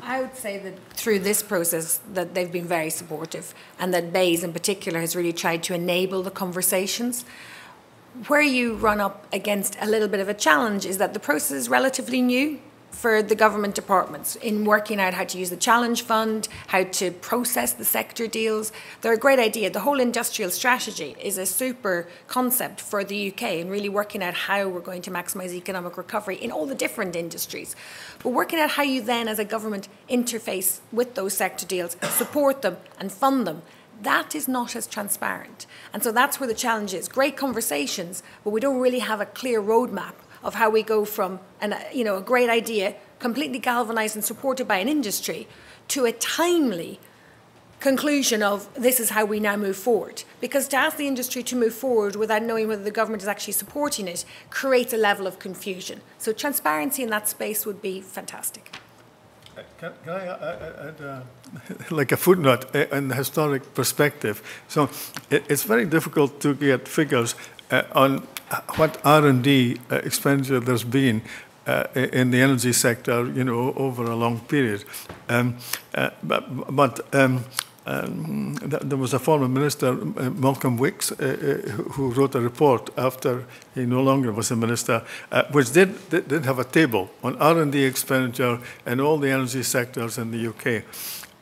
[SPEAKER 3] I would say that through this process that they've been very supportive, and that BEIS in particular has really tried to enable the conversations. Where you run up against a little bit of a challenge is that the process is relatively new for the government departments in working out how to use the challenge fund, how to process the sector deals. They're a great idea. The whole industrial strategy is a super concept for the UK and really working out how we're going to maximise economic recovery in all the different industries. But working out how you then as a government interface with those sector deals, support them and fund them, that is not as transparent. And so that's where the challenge is. Great conversations, but we don't really have a clear roadmap of how we go from a great idea, completely galvanised and supported by an industry, to a timely conclusion of this is how we now move forward. Because to ask the industry to move forward without knowing whether the government is actually supporting it creates a level of confusion. So transparency in that space would be fantastic.
[SPEAKER 2] Can I add like a footnote in the historic perspective? So it's very difficult to get figures on what R&D expenditure there's been in the energy sector, over a long period. There was a former minister, Malcolm Wicks, who wrote a report after he no longer was a minister, which did have a table on R&D expenditure in all the energy sectors in the UK.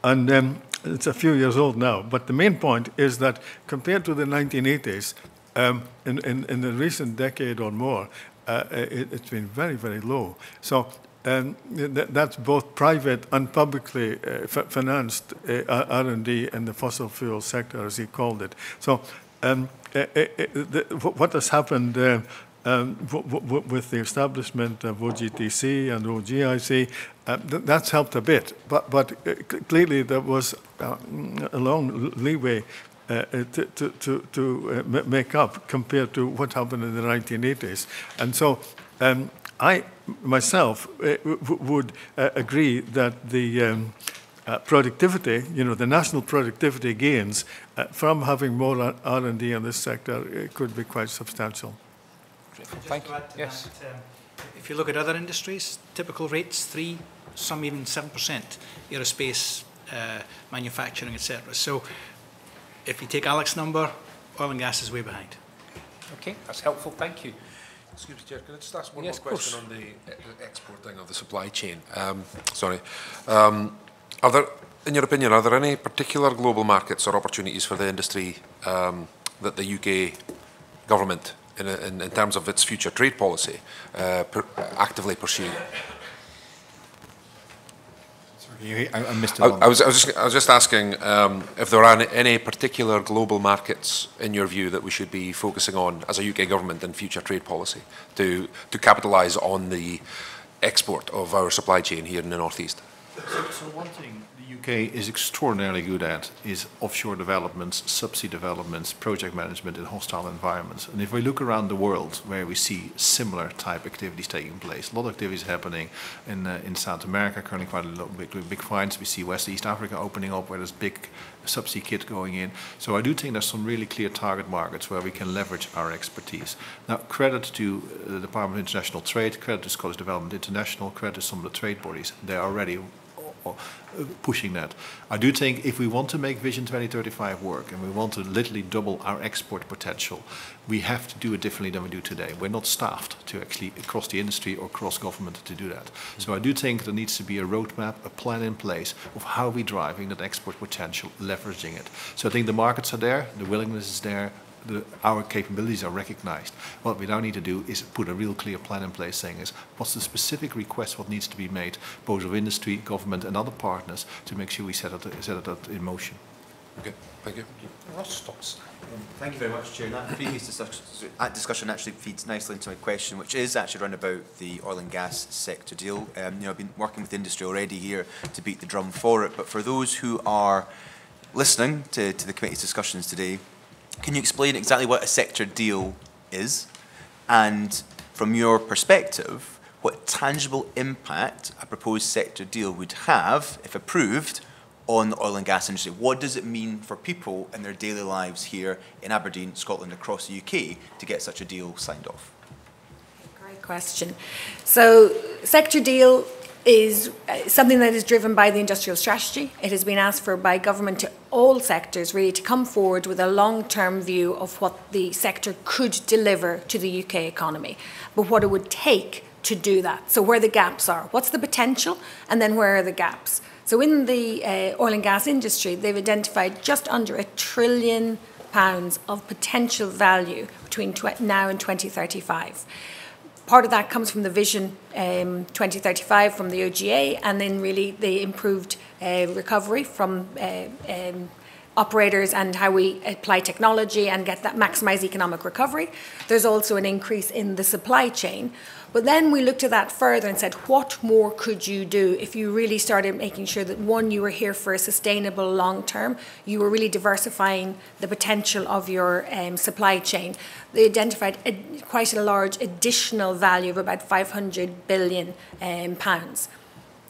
[SPEAKER 2] And it's a few years old now, but the main point is that compared to the 1980s, in the recent decade or more, it's been very, very low. So that's both private and publicly financed R&D in the fossil fuel sector, as he called it. So what has happened with the establishment of OGTC and OGIC, that's helped a bit. But clearly there was a long leeway to make up compared to what happened in the 1980s. And so I myself would agree that the productivity, the national productivity gains from having more R&D in this sector could be quite substantial.
[SPEAKER 1] Thank you. Yes.
[SPEAKER 5] If you look at other industries, typical rates 3%, some even 7%, aerospace, manufacturing, etc. So if you take Alex's number, oil and gas is way behind.
[SPEAKER 1] Okay, that's helpful. Thank you.
[SPEAKER 8] Excuse me, Chair, can I just ask one
[SPEAKER 1] Yes,
[SPEAKER 8] more question on the exporting of the supply chain? In your opinion, are there any particular global markets or opportunities for the industry that the UK government, in terms of its future trade policy, actively pursue?
[SPEAKER 4] I missed it.
[SPEAKER 8] I was just asking if there are any particular global markets, in your view, that we should be focusing on as a UK government in future trade policy to capitalise on the export of our supply chain here in the North East.
[SPEAKER 4] So one thing the UK is extraordinarily good at is offshore developments, subsea developments, project management in hostile environments. And if we look around the world where we see similar type activities taking place, a lot of activities happening in South America, currently quite a lot of big finds. We see West East Africa opening up where there's big subsea kit going in. So I do think there's some really clear target markets where we can leverage our expertise. Now, credit to the Department of International Trade, credit to Scottish Development International, credit to some of the trade bodies. They're already pushing that. I do think if we want to make Vision 2035 work and we want to literally double our export potential, we have to do it differently than we do today. We're not staffed to actually across the industry or cross government to do that. So I do think there needs to be a roadmap, a plan in place of how we're driving that export potential, leveraging it. So I think the markets are there, the willingness is there, our capabilities are recognized. What we now need to do is put a real clear plan in place saying is what's the specific request, what needs to be made, both of industry, government and other partners to make sure we set it in motion.
[SPEAKER 8] Okay, thank you.
[SPEAKER 1] Ross Stocks.
[SPEAKER 9] Thank you very much, Chair. That previous discussion actually feeds nicely into my question, which is actually around about the oil and gas sector deal. I've been working with industry already here to beat the drum for it, but for those who are listening to the committee's discussions today, can you explain exactly what a sector deal is, and from your perspective, what tangible impact a proposed sector deal would have, if approved, on the oil and gas industry? What does it mean for people in their daily lives here in Aberdeen, Scotland, across the UK to get such a deal signed off?
[SPEAKER 3] Great question. So, sector deal is something that is driven by the industrial strategy. It has been asked for by government to all sectors really to come forward with a long-term view of what the sector could deliver to the UK economy, but what it would take to do that. So where the gaps are, what's the potential, and then where are the gaps? So in the oil and gas industry, they've identified just under £1 trillion of potential value between now and 2035. Part of that comes from the Vision 2035 from the OGA, and then really the improved recovery from operators and how we apply technology and get that maximise economic recovery. There's also an increase in the supply chain. But then we looked at that further and said, what more could you do if you really started making sure that, one, you were here for a sustainable long term, you were really diversifying the potential of your supply chain. They identified quite a large additional value of about £500 billion.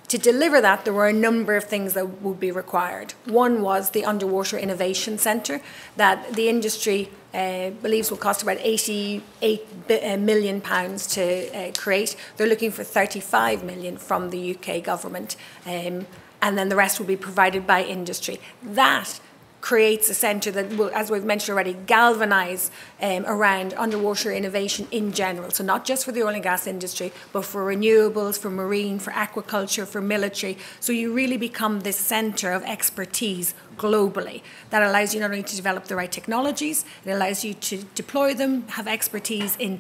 [SPEAKER 3] To deliver that, there were a number of things that would be required. One was the Underwater Innovation Centre that the industry believes will cost about £88 million to create. They're looking for £35 million from the UK government, and then the rest will be provided by industry. That creates a centre that will, as we've mentioned already, galvanise around underwater innovation in general. So not just for the oil and gas industry, but for renewables, for marine, for aquaculture, for military. So you really become this centre of expertise globally. That allows you not only to develop the right technologies, it allows you to deploy them, have expertise in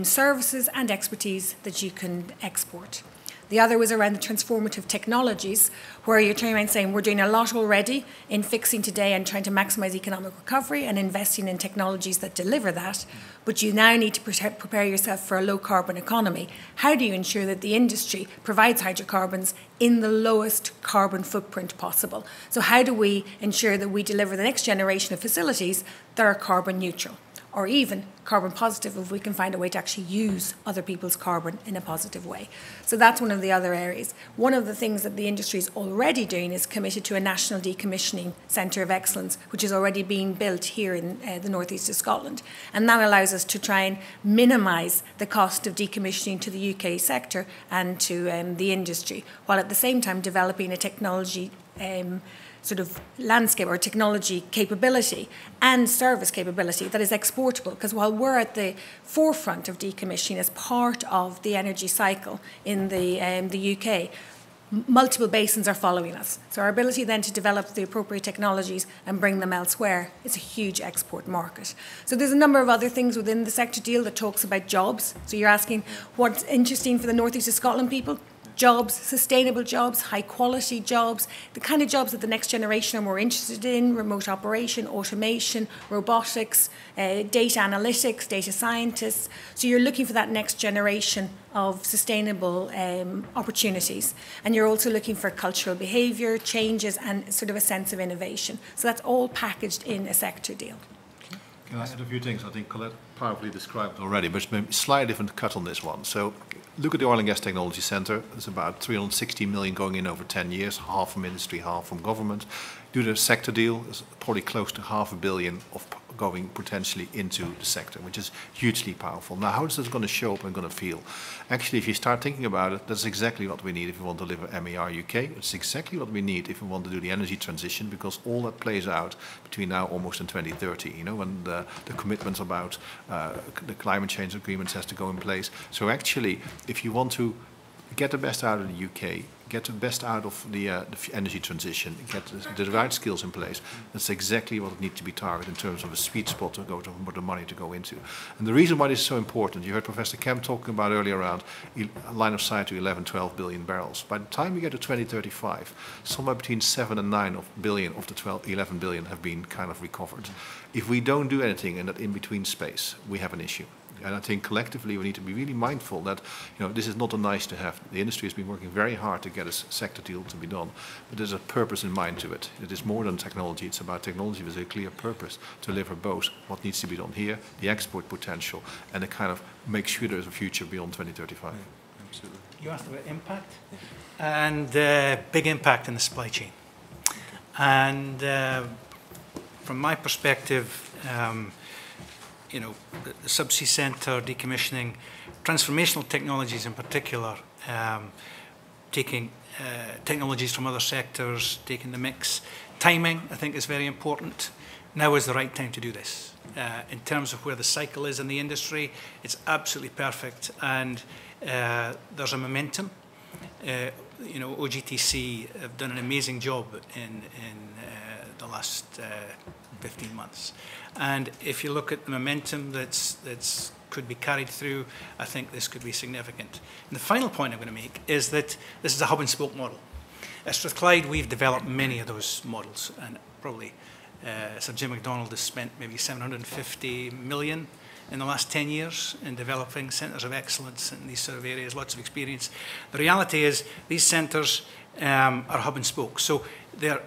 [SPEAKER 3] services and expertise that you can export. The other was around the transformative technologies, where you're turning around saying we're doing a lot already in fixing today and trying to maximise economic recovery and investing in technologies that deliver that, but you now need to prepare yourself for a low carbon economy. How do you ensure that the industry provides hydrocarbons in the lowest carbon footprint possible? So how do we ensure that we deliver the next generation of facilities that are carbon neutral, or even carbon positive if we can find a way to actually use other people's carbon in a positive way? So that's one of the other areas. One of the things that the industry is already doing is committed to a national decommissioning centre of excellence, which is already being built here in the northeast of Scotland. And that allows us to try and minimise the cost of decommissioning to the UK sector and to the industry, while at the same time developing a technology sort of landscape or technology capability and service capability that is exportable. Because while we're at the forefront of decommissioning as part of the energy cycle in the UK, multiple basins are following us. So our ability then to develop the appropriate technologies and bring them elsewhere is a huge export market. So there's a number of other things within the sector deal that talks about jobs. So you're asking what's interesting for the northeast of Scotland people? Jobs, sustainable jobs, high quality jobs, the kind of jobs that the next generation are more interested in: remote operation, automation, robotics, data analytics, data scientists. So you're looking for that next generation of sustainable opportunities. And you're also looking for cultural behaviour, changes, and sort of a sense of innovation. So that's all packaged in a sector deal.
[SPEAKER 4] Can I add a few things? I think Colette powerfully described already, but it's maybe a slightly different cut on this one. So look at the Oil and Gas Technology Centre. There's about 360 million going in over 10 years, half from industry, half from government. Do the sector deal, there's probably close to £500 million of going potentially into the sector, which is hugely powerful. Now, how is this going to show up and going to feel? Actually, if you start thinking about it, that's exactly what we need if we want to deliver MER UK. It's exactly what we need if we want to do the energy transition, because all that plays out between now almost and 2030, you know, when the commitments about the climate change agreements has to go in place. So actually, if you want to get the best out of the UK, get the best out of the energy transition, get the right skills in place, that's exactly what needs to be targeted in terms of a sweet spot to go to, for the money to go into. And the reason why this is so important, you heard Professor Kemp talking about earlier around line of sight to 11, 12 billion barrels. By the time we get to 2035, somewhere between 7 and 9 billion of the 11 billion have been kind of recovered. If we don't do anything in that in-between space, we have an issue. And I think collectively we need to be really mindful that, you know, this is not a nice to have. The industry has been working very hard to get a sector deal to be done, but there's a purpose in mind to it. It is more than technology. It's about technology with a clear purpose to deliver both what needs to be done here, the export potential, and to kind of make sure there's a future beyond 2035.
[SPEAKER 5] Yeah, absolutely. You asked about impact, and big impact in the supply chain. And from my perspective, you know, the subsea centre, decommissioning, transformational technologies in particular, taking technologies from other sectors, taking the mix. Timing, I think, is very important. Now is the right time to do this. In terms of where the cycle is in the industry, it's absolutely perfect, and there's a momentum. You know, OGTC have done an amazing job in the last 15 months. And if you look at the momentum that's could be carried through, I think this could be significant. And the final point I'm going to make is that this is a hub and spoke model. At Strathclyde, we've developed many of those models, and probably Sir Jim MacDonald has spent maybe 750 million in the last 10 years in developing centres of excellence in these sort of areas, lots of experience. The reality is these centres are hub and spoke. So the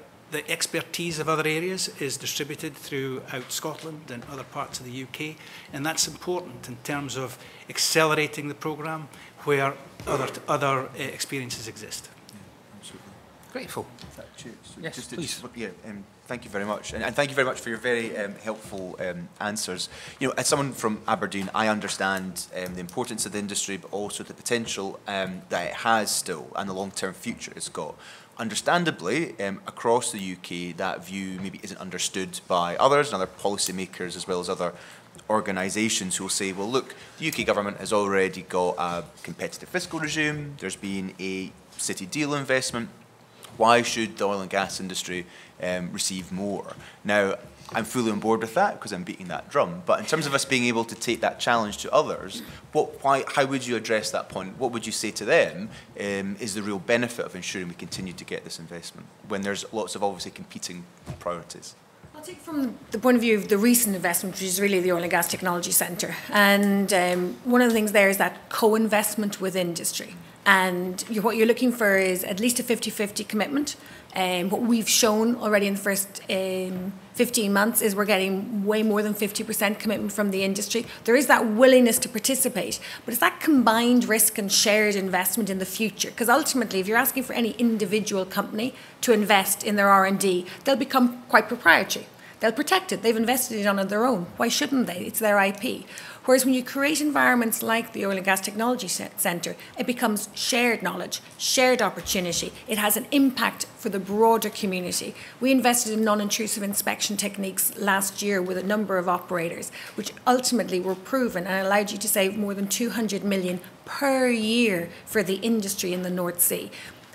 [SPEAKER 5] expertise of other areas is distributed throughout Scotland and other parts of the UK, and that's important in terms of accelerating the programme where other experiences exist.
[SPEAKER 9] Yeah, absolutely.
[SPEAKER 1] Grateful.
[SPEAKER 9] Yes,
[SPEAKER 1] please.
[SPEAKER 9] Thank you very much, and thank you very much for your very helpful answers. You know, as someone from Aberdeen, I understand the importance of the industry, but also the potential that it has still, and the long-term future it's got. Understandably, across the UK, that view maybe isn't understood by others and other policymakers, as well as other organisations who will say, well, look, the UK government has already got a competitive fiscal regime, there's been a city deal investment, why should the oil and gas industry receive more? Now, I'm fully on board with that because I'm beating that drum. But in terms of us being able to take that challenge to others, how would you address that point? What would you say to them is the real benefit of ensuring we continue to get this investment when there's lots of obviously competing priorities?
[SPEAKER 3] I'll take from the point of view of the recent investment, which is really the Oil and Gas Technology Centre. And one of the things there is that co-investment with industry. And what you're looking for is at least a 50-50 commitment. What we've shown already in the first 15 months is we're getting way more than 50% commitment from the industry. There is that willingness to participate, but it's that combined risk and shared investment in the future. Because ultimately, if you're asking for any individual company to invest in their R&D, they'll become quite proprietary. They'll protect it. They've invested it on their own. Why shouldn't they? It's their IP. Whereas when you create environments like the Oil and Gas Technology Centre, it becomes shared knowledge, shared opportunity. It has an impact for the broader community. We invested in non-intrusive inspection techniques last year with a number of operators, which ultimately were proven and allowed you to save more than 200 million per year for the industry in the North Sea.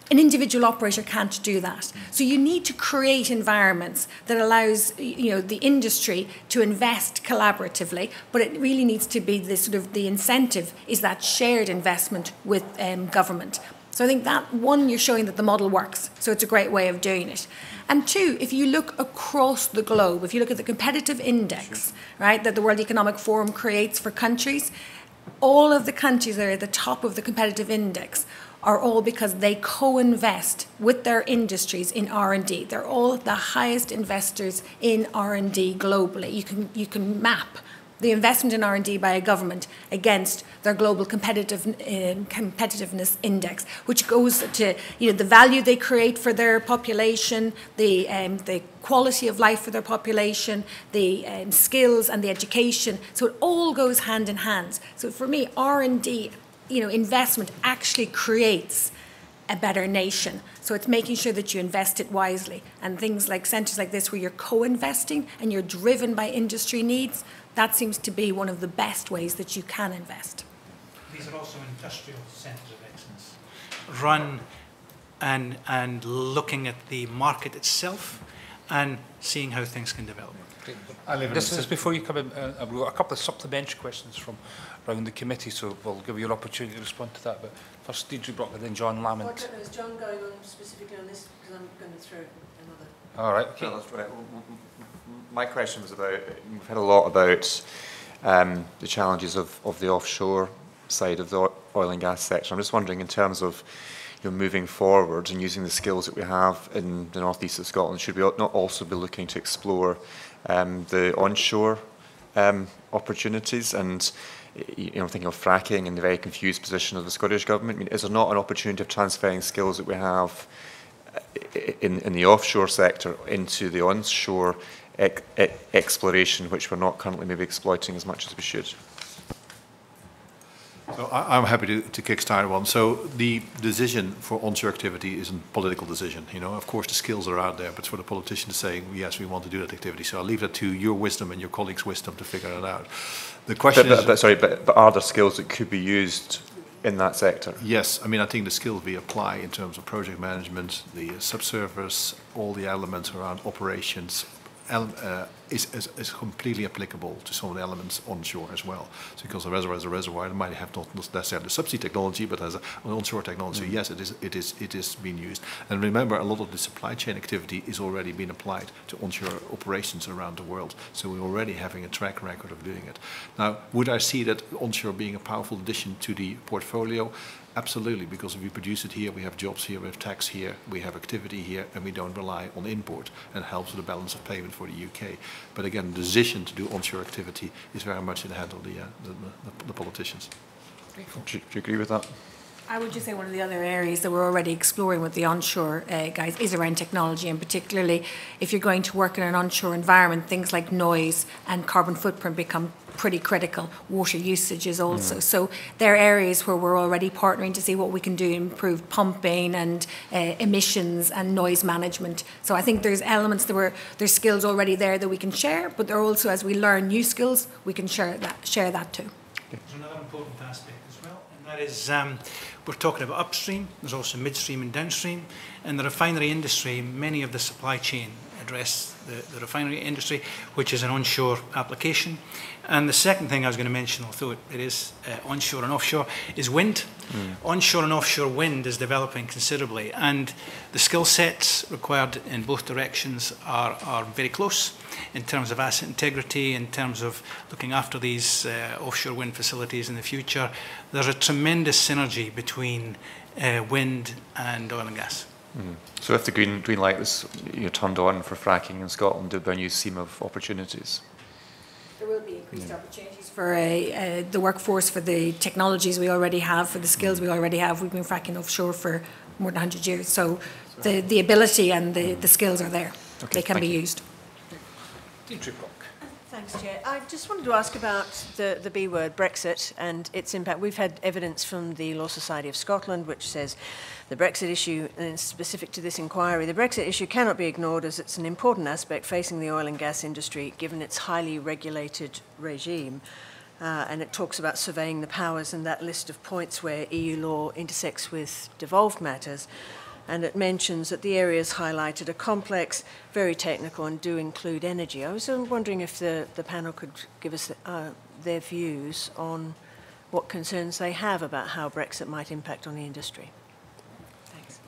[SPEAKER 3] An individual operator can't do that. So you need to create environments that allows the industry to invest collaboratively, but it really needs to be the incentive is that shared investment with government. So I think that, one, you're showing that the model works, so it's a great way of doing it. And two, if you look across the globe, if you look at the competitive index, right, that the World Economic Forum creates for countries, all of the countries that are at the top of the competitive index are all because they co-invest with their industries in R&D. They're all the highest investors in R&D globally. You can map the investment in R&D by a government against their global competitiveness index, which goes to the value they create for their population, the quality of life for their population, the skills and the education. So it all goes hand in hand. So for me, R&D investment actually creates a better nation. So it's making sure that you invest it wisely. And things like centres like this where you're co-investing and you're driven by industry needs, that seems to be one of the best ways that you can invest.
[SPEAKER 5] These are also industrial centres of excellence, run and looking at the market itself and seeing how things can develop.
[SPEAKER 1] This is before you come in. I've got a couple of supplementary questions from around the committee, so we'll give you an opportunity to respond to that. But first, Deidre Brock and then John Lamont.
[SPEAKER 12] Is John going on specifically on this? Because I'm going to throw another.
[SPEAKER 1] All right. Okay.
[SPEAKER 6] No, that's right. My question was about, we've heard a lot about the challenges of the offshore side of the oil and gas sector. I'm just wondering, in terms of moving forward and using the skills that we have in the northeast of Scotland, should we not also be looking to explore the onshore opportunities? And thinking of fracking and the very confused position of the Scottish Government, is there not an opportunity of transferring skills that we have in the offshore sector into the onshore exploration, which we're not currently maybe exploiting as much as we should?
[SPEAKER 4] So I'm happy to kickstart one. So the decision for onshore activity is a political decision. You know, of course the skills are out there, but it's for the politician to say, yes, we want to do that activity. So I'll leave that to your wisdom and your colleagues' wisdom to figure it out. The question is...
[SPEAKER 6] But are there skills that could be used in that sector?
[SPEAKER 4] Yes, I mean, I think the skills we apply in terms of project management, the subsurface, all the elements around operations, is completely applicable to some of the elements onshore as well. So because the reservoir is a reservoir, it might have not necessarily the subsea technology, but as an onshore technology, yes, it is being used. And remember, a lot of the supply chain activity is already being applied to onshore operations around the world. So we're already having a track record of doing it. Now, would I see that onshore being a powerful addition to the portfolio? Absolutely, because if we produce it here, we have jobs here, we have tax here, we have activity here, and we don't rely on import, and it helps with the balance of payment for the UK. But again, the decision to do onshore activity is very much in the hand of the politicians.
[SPEAKER 6] Do you agree with that?
[SPEAKER 3] I would just say one of the other areas that we're already exploring with the onshore guys is around technology, and particularly if you're going to work in an onshore environment, things like noise and carbon footprint become pretty critical. Water usage is also. So there are areas where we're already partnering to see what we can do to improve pumping and emissions and noise management. So I think there's elements there's skills already there that we can share, but there are also, as we learn new skills, we can share that too.
[SPEAKER 5] There's another important aspect as well, and that is we're talking about upstream, there's also midstream and downstream. In the refinery industry, many of the supply chain address the refinery industry, which is an onshore application. And the second thing I was going to mention, although it is onshore and offshore, is wind. Onshore and offshore wind is developing considerably, and the skill sets required in both directions are very close in terms of asset integrity, in terms of looking after these offshore wind facilities in the future. There's a tremendous synergy between wind and oil and gas.
[SPEAKER 6] So if the green light was turned on for fracking in Scotland, there would be a new seam of opportunities?
[SPEAKER 3] There will be increased opportunities for the workforce, for the technologies we already have, for the skills we already have. We've been fracking offshore for more than 100 years. So the ability and the skills are there.
[SPEAKER 6] Okay,
[SPEAKER 3] they can be used.
[SPEAKER 12] Thanks, Chair. I just wanted to ask about the B word, Brexit, and its impact. We've had evidence from the Law Society of Scotland, which says the Brexit issue, and specific to this inquiry, the Brexit issue cannot be ignored as it's an important aspect facing the oil and gas industry, given its highly regulated regime. And it talks about surveying the powers and that list of points where EU law intersects with devolved matters. And it mentions that the areas highlighted are complex, very technical, and do include energy. I was wondering if the panel could give us their views on what concerns they have about how Brexit might impact on the industry. Thanks.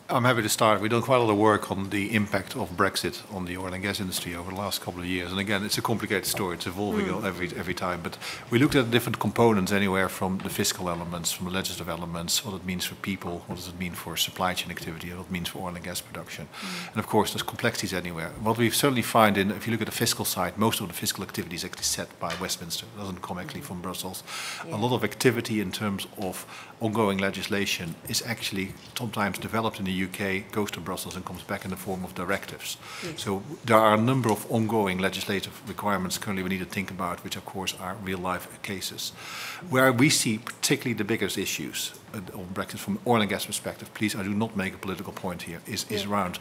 [SPEAKER 4] I'm happy to start. We've done quite a lot of work on the impact of Brexit on the oil and gas industry over the last couple of years. And again, it's a complicated story. It's evolving every time. But we looked at different components anywhere from the fiscal elements, from the legislative elements, what it means for people, what does it mean for supply chain activity, what it means for oil and gas production. And of course, there's complexities anywhere. What we certainly find if you look at the fiscal side, most of the fiscal activity is actually set by Westminster. It doesn't come actually from Brussels. Yeah. A lot of activity in terms of ongoing legislation is actually sometimes developed in the UK, goes to Brussels and comes back in the form of directives. Yes. So there are a number of ongoing legislative requirements currently we need to think about, which of course are real-life cases. Where we see particularly the biggest issues on Brexit from oil and gas perspective, please, I do not make a political point here, is around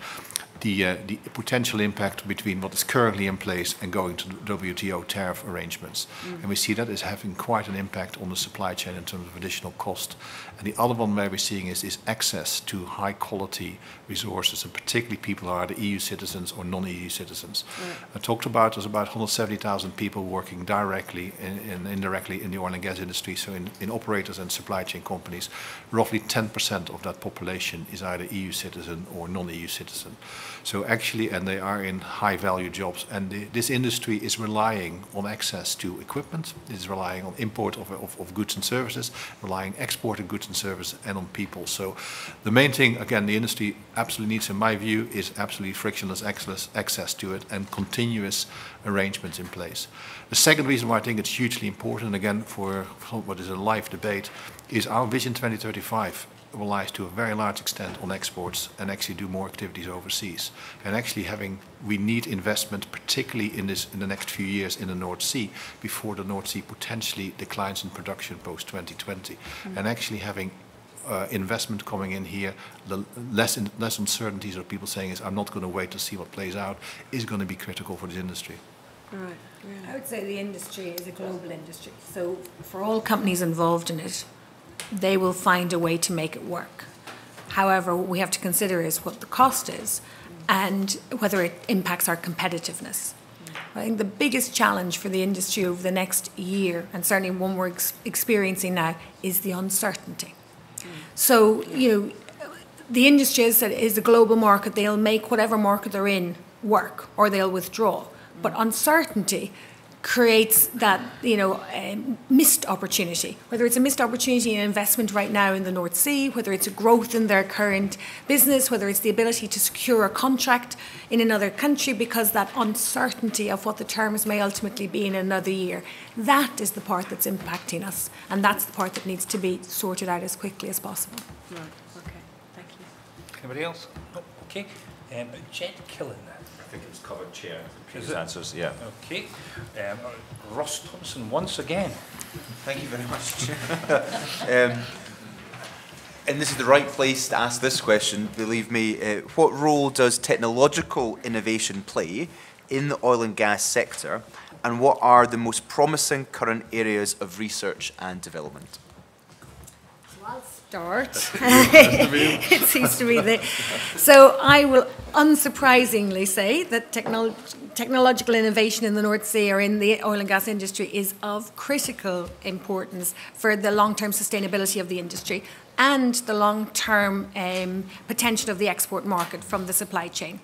[SPEAKER 4] the potential impact between what is currently in place and going to the WTO tariff arrangements. And we see that as having quite an impact on the supply chain in terms of additional cost. And the other one where we're seeing is access to high quality resources, and particularly people who are the EU citizens or non-EU citizens. I talked about there's about 170,000 people working directly and indirectly in the oil and gas industry, so in operators and supply chain companies. Roughly 10% of that population is either EU citizen or non-EU citizen. So actually, and they are in high value jobs, and this industry is relying on access to equipment, it is relying on import of goods and services, relying on export of goods and services, and on people. So the main thing, again, the industry absolutely needs, in my view, is absolutely frictionless access to it and continuous arrangements in place. The second reason why I think it's hugely important, again, for what is a live debate, is our Vision 2035 relies to a very large extent on exports and actually do more activities overseas. And actually we need investment, particularly in the next few years in the North Sea, before the North Sea potentially declines in production post 2020. And actually having investment coming in here, the less uncertainties or people saying is I'm not going to wait to see what plays out, is going to be critical for this industry.
[SPEAKER 12] Right. Really.
[SPEAKER 3] I would say the industry is a global industry. So for all companies involved in it, they will find a way to make it work. However, what we have to consider is what the cost is and whether it impacts our competitiveness. I think the biggest challenge for the industry over the next year, and certainly one we're experiencing now, is the uncertainty. So, the industry is a global market. They'll make whatever market they're in work, or they'll withdraw. But uncertainty creates that, missed opportunity, whether it's a missed opportunity in investment right now in the North Sea, whether it's a growth in their current business, whether it's the ability to secure a contract in another country because that uncertainty of what the terms may ultimately be in another year. That is the part that's impacting us, and that's the part that needs to be sorted out as quickly as possible.
[SPEAKER 12] Right, okay, thank you.
[SPEAKER 1] Anybody else? No? Okay. Jed Killen.
[SPEAKER 7] I think it was covered, Chair. Previous answers, yeah.
[SPEAKER 1] Okay. Ross Thompson, once again.
[SPEAKER 9] Thank you very much, Chair. And this is the right place to ask this question, believe me. What role does technological innovation play in the oil and gas sector, and what are the most promising current areas of research and development?
[SPEAKER 3] I'll start. It seems to be the... So I will unsurprisingly say that technological innovation in the North Sea or in the oil and gas industry is of critical importance for the long-term sustainability of the industry and the long-term potential of the export market from the supply chain.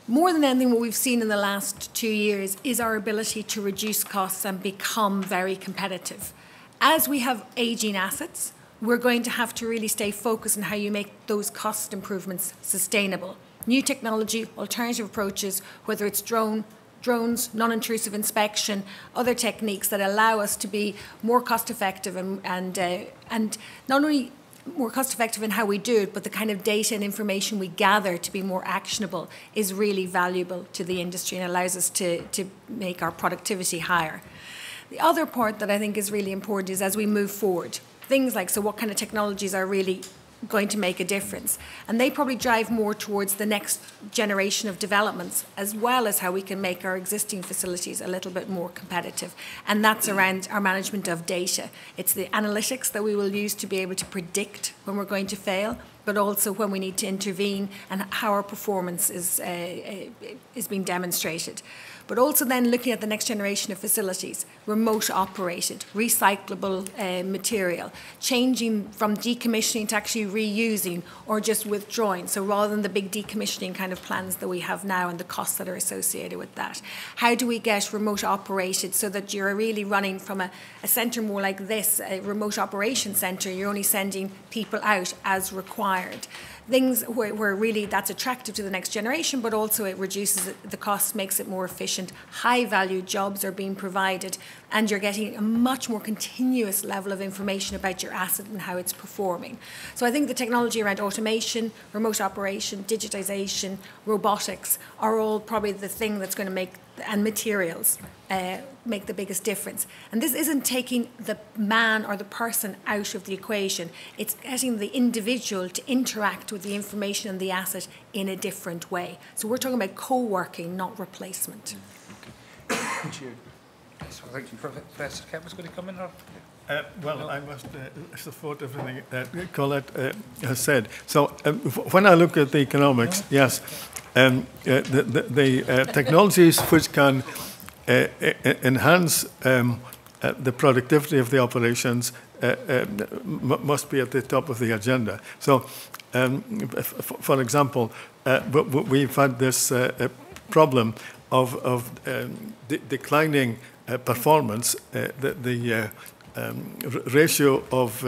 [SPEAKER 3] More than anything, what we've seen in the last 2 years is our ability to reduce costs and become very competitive. As we have aging assets, we're going to have to really stay focused on how you make those cost improvements sustainable. New technology, alternative approaches, whether it's drones, non-intrusive inspection, other techniques that allow us to be more cost effective and not only more cost effective in how we do it, but the kind of data and information we gather to be more actionable is really valuable to the industry and allows us to make our productivity higher. The other part that I think is really important is as we move forward, things like, so what kind of technologies are really going to make a difference? And they probably drive more towards the next generation of developments, as well as how we can make our existing facilities a little bit more competitive. And that's around our management of data. It's the analytics that we will use to be able to predict when we're going to fail, but also when we need to intervene and how our performance is being demonstrated. But also then looking at the next generation of facilities, remote operated, recyclable material, changing from decommissioning to actually reusing or just withdrawing. So rather than the big decommissioning kind of plans that we have now and the costs that are associated with that. How do we get remote operated so that you're really running from a centre more like this, a remote operation centre, you're only sending people out as required. Things where really that's attractive to the next generation, but also it reduces the cost, makes it more efficient. High-value jobs are being provided, and you're getting a much more continuous level of information about your asset and how it's performing. So I think the technology around automation, remote operation, digitization, robotics are all probably the thing that's going to make, and materials, make the biggest difference. And this isn't taking the man or the person out of the equation. It's getting the individual to interact with the information and the asset in a different way. So we're talking about co-working, not replacement.
[SPEAKER 1] So I think Professor Kemp was going to come in. Or?
[SPEAKER 2] Well, I must support everything that Colette has said. So when I look at the economics, yes, the technologies which can enhance the productivity of the operations must be at the top of the agenda. So, for example, we've had this problem of declining performance. The ratio of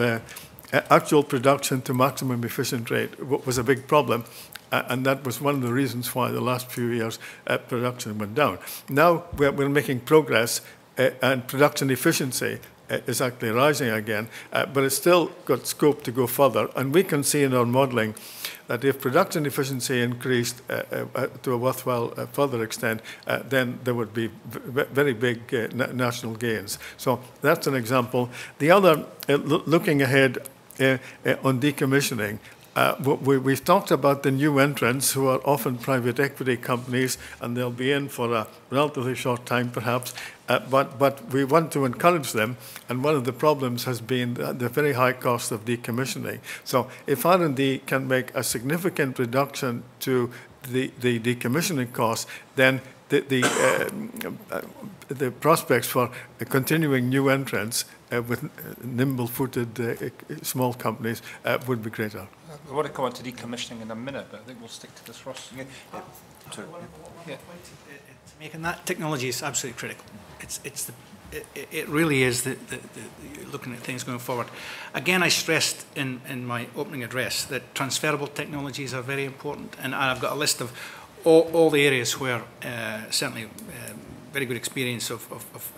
[SPEAKER 2] actual production to maximum efficient rate was a big problem. And that was one of the reasons why the last few years production went down. Now we're making progress and production efficiency is actually rising again, but it's still got scope to go further. And we can see in our modelling that if production efficiency increased to a worthwhile further extent, then there would be very big national gains. So that's an example. The other, looking ahead on decommissioning, we've talked about the new entrants who are often private equity companies, and they'll be in for a relatively short time perhaps, but we want to encourage them, and one of the problems has been the very high cost of decommissioning. So if R&D can make a significant reduction to the decommissioning costs, then the prospects for continuing new entrants with nimble-footed small companies would be greater.
[SPEAKER 1] I want to come on to decommissioning in a minute, but I think we'll stick to this, Ross.
[SPEAKER 5] Yeah. Making that technology is absolutely critical. It really is looking at things going forward. Again, I stressed in my opening address that transferable technologies are very important, and I've got a list of all the areas where certainly very good experience of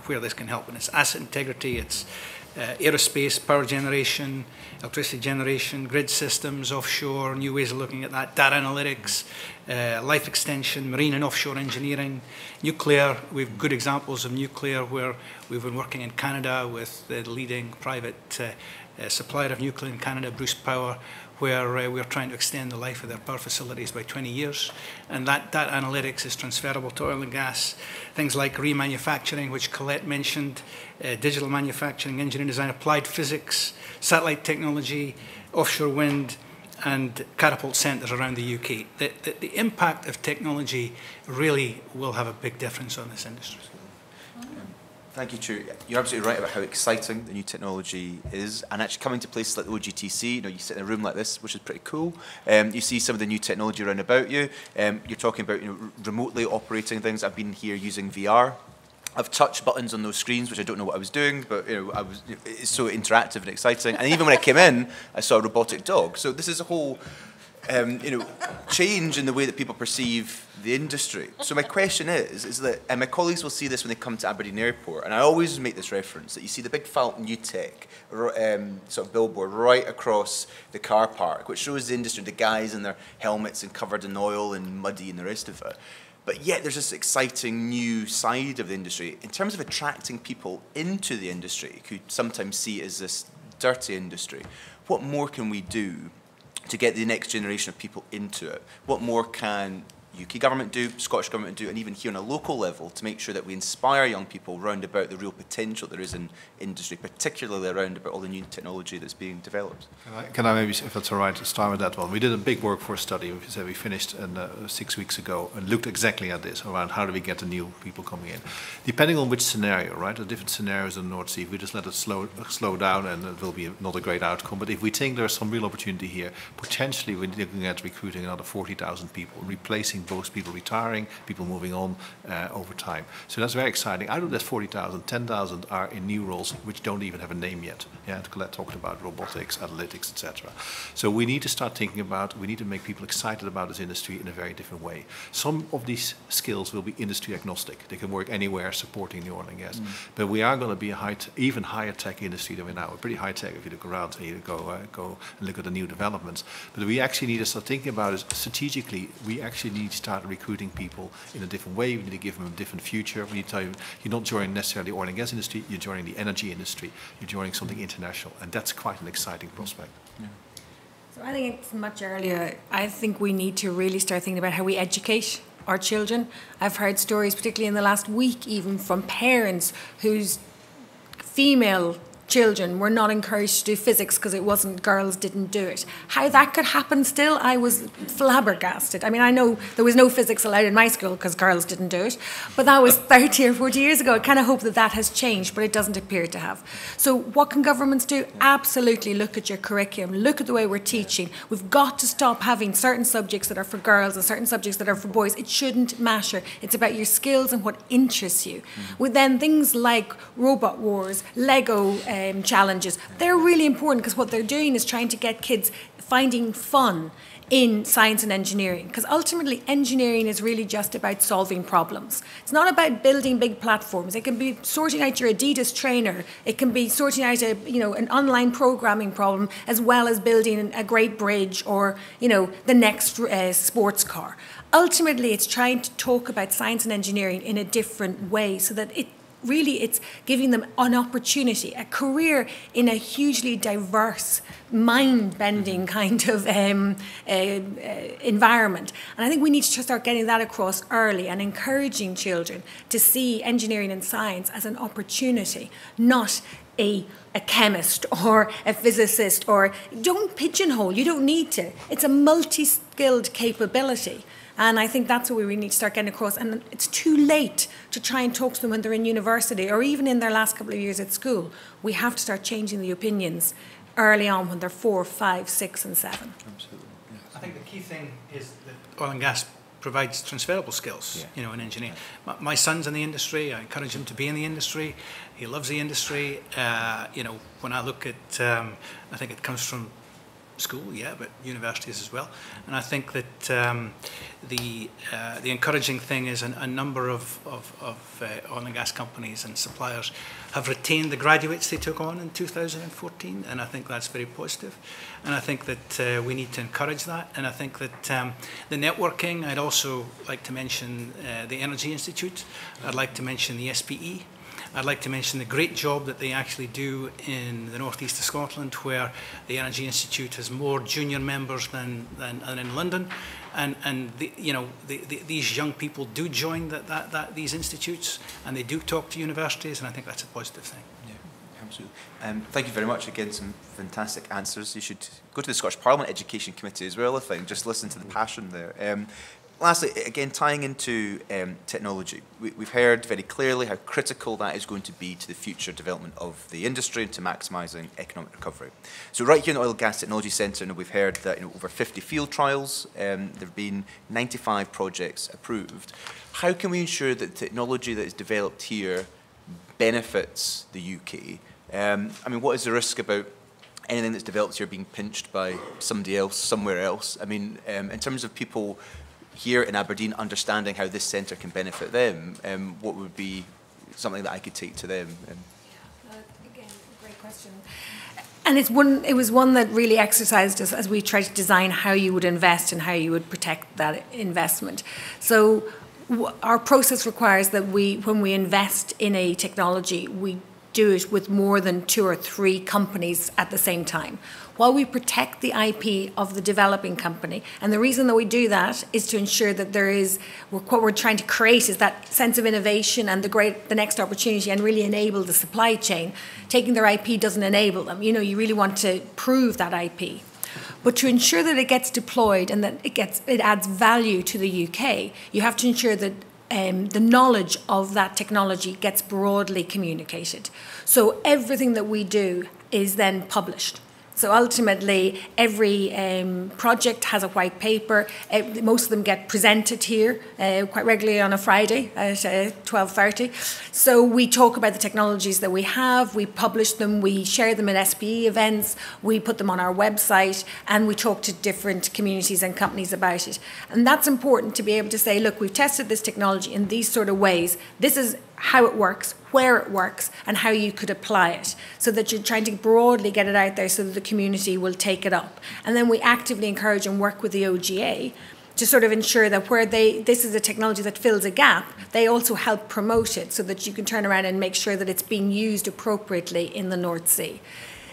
[SPEAKER 5] where this can help. And it's asset integrity, it's aerospace, power generation, electricity generation, grid systems, offshore, new ways of looking at that, data analytics, life extension, marine and offshore engineering, nuclear. We have good examples of nuclear where we've been working in Canada with the leading private supplier of nuclear in Canada, Bruce Power, where we're trying to extend the life of their power facilities by 20 years. And that analytics is transferable to oil and gas. Things like remanufacturing, which Colette mentioned, digital manufacturing, engineering design, applied physics, satellite technology, offshore wind, and catapult centres around the UK. The impact of technology really will have a big difference on this industry.
[SPEAKER 9] Thank you, Chu. You're absolutely right about how exciting the new technology is, and actually coming to places like the OGTC, you sit in a room like this, which is pretty cool. You see some of the new technology around about you. You're talking about remotely operating things. I've been here using VR. I've touched buttons on those screens, which I don't know what I was doing, but it's so interactive and exciting. And even when I came in, I saw a robotic dog. So this is a whole change in the way that people perceive the industry. So my question is that, and my colleagues will see this when they come to Aberdeen Airport, and I always make this reference, that you see the big Falcon New Tech sort of billboard right across the car park, which shows the industry, the guys in their helmets and covered in oil and muddy and the rest of it. But yet there's this exciting new side of the industry in terms of attracting people into the industry who sometimes see it as this dirty industry. What more can we do to get the next generation of people into it? What more can UK government do, Scottish government do, and even here on a local level to make sure that we inspire young people round about the real potential there is in industry, particularly around about all the new technology that's being developed?
[SPEAKER 4] Can I maybe, if that's all right, start with that one? We did a big workforce study we finished 6 weeks ago and looked exactly at this, around how do we get the new people coming in. Depending on which scenario, right? The different scenarios in the North Sea, if we just let it slow down and it will be not a great outcome. But if we think there's some real opportunity here, potentially we're looking at recruiting another 40,000 people, replacing both people retiring, people moving on over time. So that's very exciting. Out of that 40,000, 10,000 are in new roles which don't even have a name yet. Yeah, Colette talked about robotics, analytics, etc. So we need to start thinking about, we need to make people excited about this industry in a very different way. Some of these skills will be industry agnostic. They can work anywhere supporting the oil and gas. But we are going to be a even higher tech industry than we now. We're pretty high tech if you look around and you go and look at the new developments. But we actually need to start thinking about it strategically. We actually need to start recruiting people in a different way. We need to give them a different future. We need to tell you, you're not joining necessarily the oil and gas industry, you're joining the energy industry, you're joining something international, and that's quite an exciting prospect.
[SPEAKER 3] Yeah. So I think it's much earlier. I think we need to really start thinking about how we educate our children. I've heard stories, particularly in the last week, even from parents whose female children were not encouraged to do physics because it wasn't, girls didn't do it. How that could happen still, I was flabbergasted. I mean, I know there was no physics allowed in my school because girls didn't do it, but that was 30 or 40 years ago. I kind of hope that that has changed, but it doesn't appear to have. So what can governments do? Absolutely look at your curriculum, look at the way we're teaching. We've got to stop having certain subjects that are for girls and certain subjects that are for boys. It shouldn't matter. It's about your skills and what interests you. With then things like robot wars, Lego challenges. They're really important because what they're doing is trying to get kids finding fun in science and engineering, because ultimately engineering is really just about solving problems. It's not about building big platforms. It can be sorting out your Adidas trainer. It can be sorting out an online programming problem, as well as building a great bridge or the next sports car. Ultimately, it's trying to talk about science and engineering in a different way, so that it's giving them an opportunity, a career in a hugely diverse, mind-bending kind of environment. And I think we need to start getting that across early and encouraging children to see engineering and science as an opportunity, not a chemist or a physicist, or don't pigeonhole, you don't need to. It's a multi-skilled capability. And I think that's what we really need to start getting across. And it's too late to try and talk to them when they're in university or even in their last couple of years at school. We have to start changing the opinions early on when they're 4, 5, 6 and 7.
[SPEAKER 5] Absolutely. Yes. I think the key thing is that oil and gas provides transferable skills, in engineering. My son's in the industry. I encourage him to be in the industry. He loves the industry. When I look at, I think it comes from school, but universities as well. And I think that the encouraging thing is a number of oil and gas companies and suppliers have retained the graduates they took on in 2014, and I think that's very positive. And I think that we need to encourage that. And I think that the networking, I'd also like to mention the Energy Institute. I'd like to mention the SPE. I'd like to mention the great job that they actually do in the northeast of Scotland, where the Energy Institute has more junior members than in London, and these young people do join these institutes, and they do talk to universities, and I think that's a positive thing.
[SPEAKER 9] Yeah, absolutely. Thank you very much. Again, some fantastic answers. You should go to the Scottish Parliament Education Committee as well, I think. Just listen to the passion there. Lastly, again, tying into technology, we've heard very clearly how critical that is going to be to the future development of the industry and to maximising economic recovery. So right here in the Oil and Gas Technology Centre, we've heard that over 50 field trials, there have been 95 projects approved. How can we ensure that technology that is developed here benefits the UK? What is the risk about anything that's developed here being pinched by somebody else somewhere else? In terms of people here in Aberdeen understanding how this centre can benefit them, what would be something that I could take to them?
[SPEAKER 3] Again, great question. And it was one that really exercised us as we tried to design how you would invest and how you would protect that investment. So our process requires that when we invest in a technology, we do it with more than 2 or 3 companies at the same time, while we protect the IP of the developing company. And the reason that we do that is to ensure that what we're trying to create is that sense of innovation and the next opportunity, and really enable the supply chain. Taking their IP doesn't enable them. You really want to prove that IP. But to ensure that it gets deployed and that it adds value to the UK, you have to ensure that the knowledge of that technology gets broadly communicated. So everything that we do is then published. So ultimately, every project has a white paper. Most of them get presented here quite regularly on a Friday at 12:30. So we talk about the technologies that we have, we publish them, we share them at SPE events, we put them on our website, and we talk to different communities and companies about it. And that's important to be able to say, look, we've tested this technology in these sort of ways. This is how it works, where it works, and how you could apply it, so that you're trying to broadly get it out there so that the community will take it up. And then we actively encourage and work with the OGA to sort of ensure that where this is a technology that fills a gap, they also help promote it so that you can turn around and make sure that it's being used appropriately in the North Sea.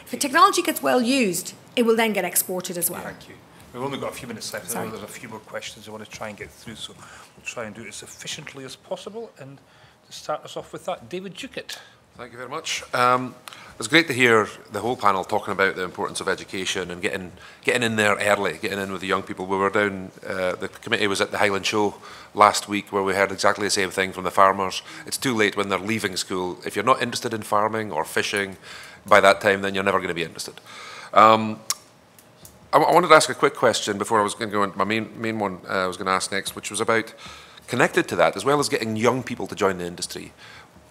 [SPEAKER 3] If the technology gets well used, it will then get exported as well.
[SPEAKER 1] Thank you. We've only got a few minutes left. I know there's a few more questions I want to try and get through, so we'll try and do it as efficiently as possible. And to start us off with that, David Duckett.
[SPEAKER 8] Thank you very much. It's great to hear the whole panel talking about the importance of education and getting in there early, getting in with the young people. We were down, the committee was at the Highland Show last week, where we heard exactly the same thing from the farmers. It's too late when they're leaving school. If you're not interested in farming or fishing by that time, then you're never going to be interested. I wanted to ask a quick question before I was going to go into my main one I was going to ask next, which was about, connected to that, as well as getting young people to join the industry.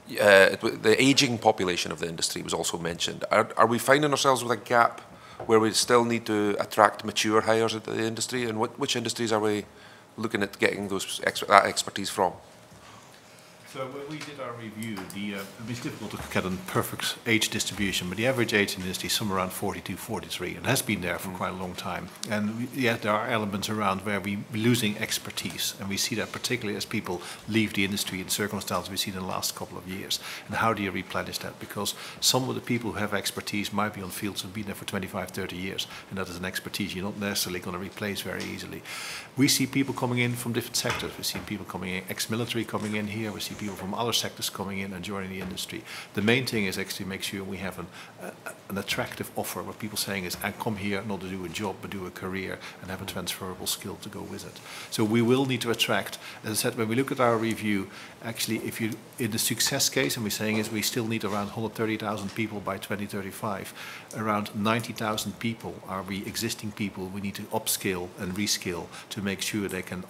[SPEAKER 8] the ageing population of the industry was also mentioned. Are we finding ourselves with a gap where we still need to attract mature hires into the industry, and which industries are we looking at getting that expertise from?
[SPEAKER 4] So when we did our review, it was difficult to get a perfect age distribution, but the average age in the industry is somewhere around 42, 43, and has been there for quite a long time. And yet there are elements around where we're losing expertise, and we see that particularly as people leave the industry in circumstances we've seen in the last couple of years. And how do you replenish that? Because some of the people who have expertise might be on fields and been there for 25, 30 years, and that is an expertise you're not necessarily going to replace very easily. We see people coming in from different sectors. We see people coming in, ex-military coming in here. We see people from other sectors coming in and joining the industry. The main thing is actually make sure we have an attractive offer. What people saying is, I come here not to do a job, but do a career and have a transferable skill to go with it. So we will need to attract, as I said, when we look at our review, actually, if you, in the success case, and we're saying is we still need around 130,000 people by 2035, around 90,000 people are we existing people we need to upskill and reskill to make sure they can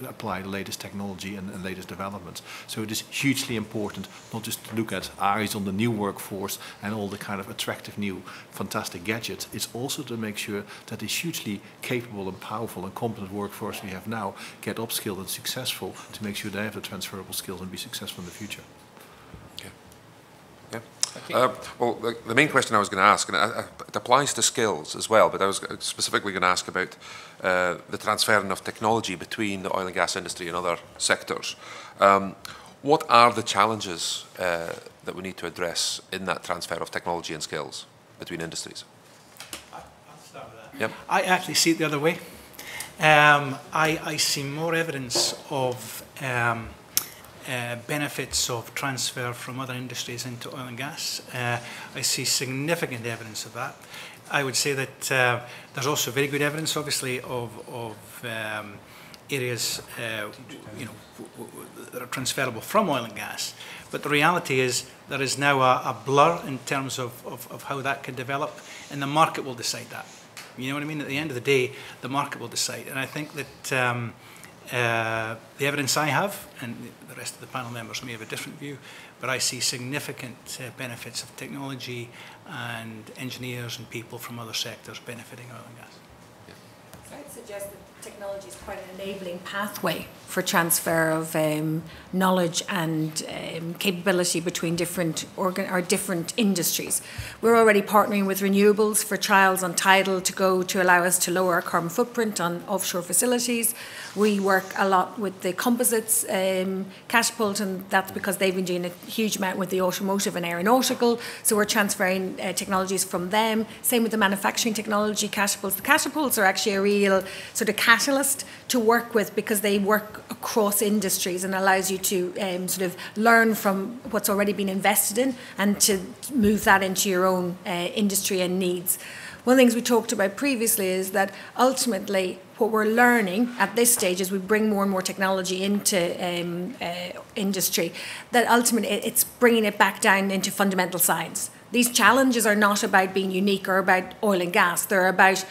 [SPEAKER 4] apply the latest technology and latest developments. So it is hugely important not just to look at eyes on the new workforce and all the kind of attractive new fantastic gadgets. It's also to make sure that this hugely capable and powerful and competent workforce we have now get upskilled and successful to make sure they have the transferable skills and be successful in the future.
[SPEAKER 8] Okay. Yeah. Well, the main question I was going to ask, and it applies to skills as well, but I was specifically going to ask about the transferring of technology between the oil and gas industry and other sectors. What are the challenges that we need to address in that transfer of technology and skills between industries?
[SPEAKER 5] I'll start with that.
[SPEAKER 8] Yep.
[SPEAKER 5] I actually see it the other way. I see more evidence of benefits of transfer from other industries into oil and gas. I see significant evidence of that. I would say that there's also very good evidence, obviously, of areas that are transferable from oil and gas. But the reality is there is now a blur in terms of how that can develop, and the market will decide that. You know what I mean? At the end of the day, the market will decide. And I think that the evidence I have, and the rest of the panel members may have a different view, but I see significant benefits of technology and engineers and people from other sectors benefiting oil and gas.
[SPEAKER 3] So I'd suggest that technology is quite an enabling pathway for transfer of knowledge and capability between different industries. We're already partnering with renewables for trials on tidal to allow us to lower our carbon footprint on offshore facilities. We work a lot with the composites catapult, and that's because they've been doing a huge amount with the automotive and aeronautical, so we're transferring technologies from them. Same with the manufacturing technology catapults. The catapults are actually a real sort of catalyst to work with because they work across industries and allows you to sort of learn from what's already been invested in and to move that into your own industry and needs. One of the things we talked about previously is that ultimately what we're learning at this stage as we bring more and more technology into industry, that ultimately it's bringing it back down into fundamental science. These challenges are not about being unique or about oil and gas. They're about,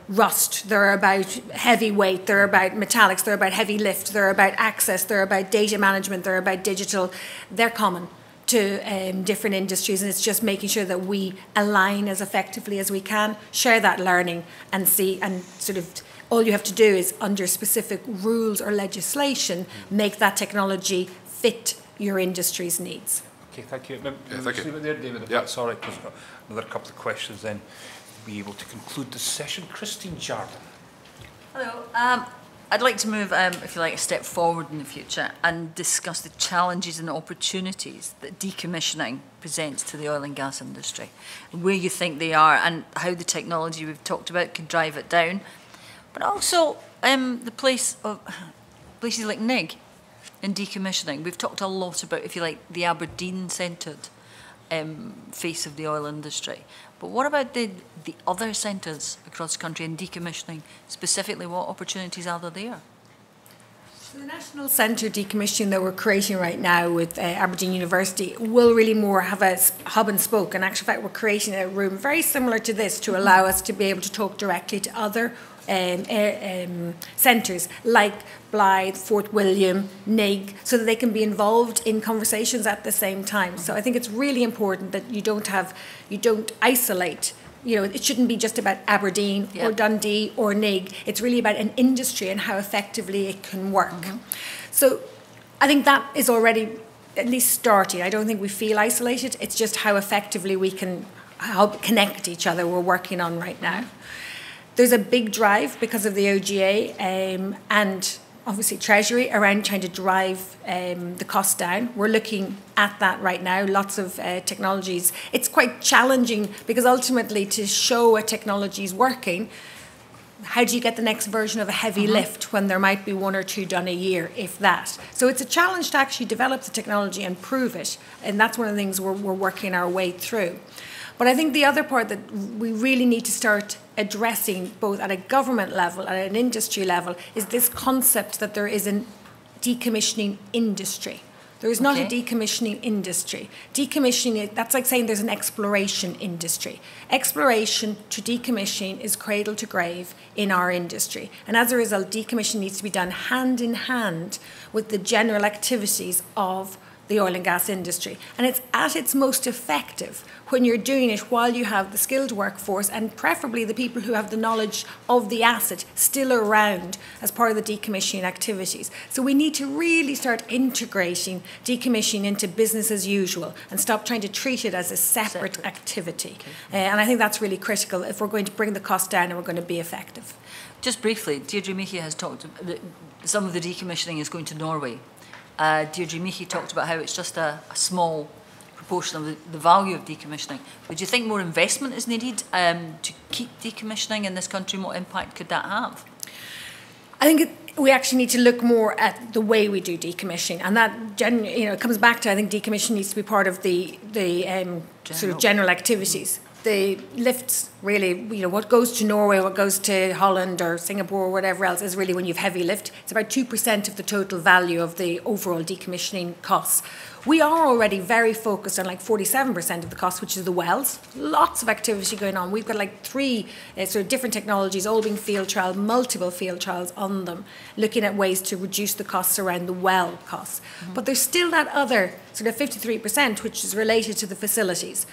[SPEAKER 3] rust. They're about heavy weight. They're about metallics. They're about heavy lift. They're about access. They're about data management. They're about digital. They're common to different industries, and it's just making sure that we align as effectively as we can, share that learning, and see, and sort of all you have to do is, under specific rules or legislation, make that technology fit your industry's needs.
[SPEAKER 1] Okay, thank you.
[SPEAKER 8] Thank you.
[SPEAKER 1] There, David, if that's all right, because we've got another couple of questions, then we'll be able to conclude the session. Christine Jardine.
[SPEAKER 13] Hello. I'd like to move, if you like, a step forward in the future and discuss the challenges and opportunities that decommissioning presents to the oil and gas industry, where you think they are and how the technology we've talked about can drive it down. But also the places like NIG in decommissioning. We've talked a lot about, if you like, the Aberdeen-centred face of the oil industry. But what about the other centres across the country in decommissioning? Specifically, what opportunities are there?
[SPEAKER 3] So the National Centre Decommissioning that we're creating right now with Aberdeen University will really more have a hub and spoke. In actual fact, we're creating a room very similar to this to allow us to be able to talk directly to other centres like Blythe, Fort William, NIG, so that they can be involved in conversations at the same time. So I think it's really important that you don't isolate. You know, it shouldn't be just about Aberdeen or Dundee or NIG. It's really about an industry and how effectively it can work. So I think that is already at least starting. I don't think we feel isolated. It's just how effectively we can help connect each other we're working on right now. There's a big drive because of the OGA and obviously Treasury around trying to drive the cost down. We're looking at that right now, lots of technologies. It's quite challenging because ultimately to show a technology is working, how do you get the next version of a heavy lift when there might be 1 or 2 done a year, if that? So it's a challenge to actually develop the technology and prove it. And that's one of the things we're working our way through. But I think the other part that we really need to start addressing, both at a government level and at an industry level, is this concept that there is a decommissioning industry. There is not a decommissioning industry. Decommissioning, that's like saying there's an exploration industry. Exploration to decommissioning is cradle to grave in our industry. And as a result, decommissioning needs to be done hand in hand with the general activities of the oil and gas industry. And it's at its most effective when you're doing it while you have the skilled workforce and preferably the people who have the knowledge of the asset still around as part of the decommissioning activities. So we need to really start integrating decommissioning into business as usual and stop trying to treat it as a separate activity. And I think that's really critical if we're going to bring the cost down and we're going to be effective.
[SPEAKER 13] Just briefly, Deirdre Meekie has talked that some of the decommissioning is going to Norway. Deirdre Meekie talked about how it's just a small proportion of the value of decommissioning. Would you think more investment is needed to keep decommissioning in this country? What impact could that have?
[SPEAKER 3] I think we actually need to look more at the way we do decommissioning, and that it comes back to, I think decommissioning needs to be part of the sort of general activities. The lifts, really, what goes to Norway, what goes to Holland or Singapore or whatever else is really when you have heavy lift. It's about 2% of the total value of the overall decommissioning costs. We are already very focused on like 47% of the cost, which is the wells. Lots of activity going on. We've got like 3 sort of different technologies, all being field trials, multiple field trials on them, looking at ways to reduce the costs around the well costs. But there's still that other sort of 53%, which is related to the facilities.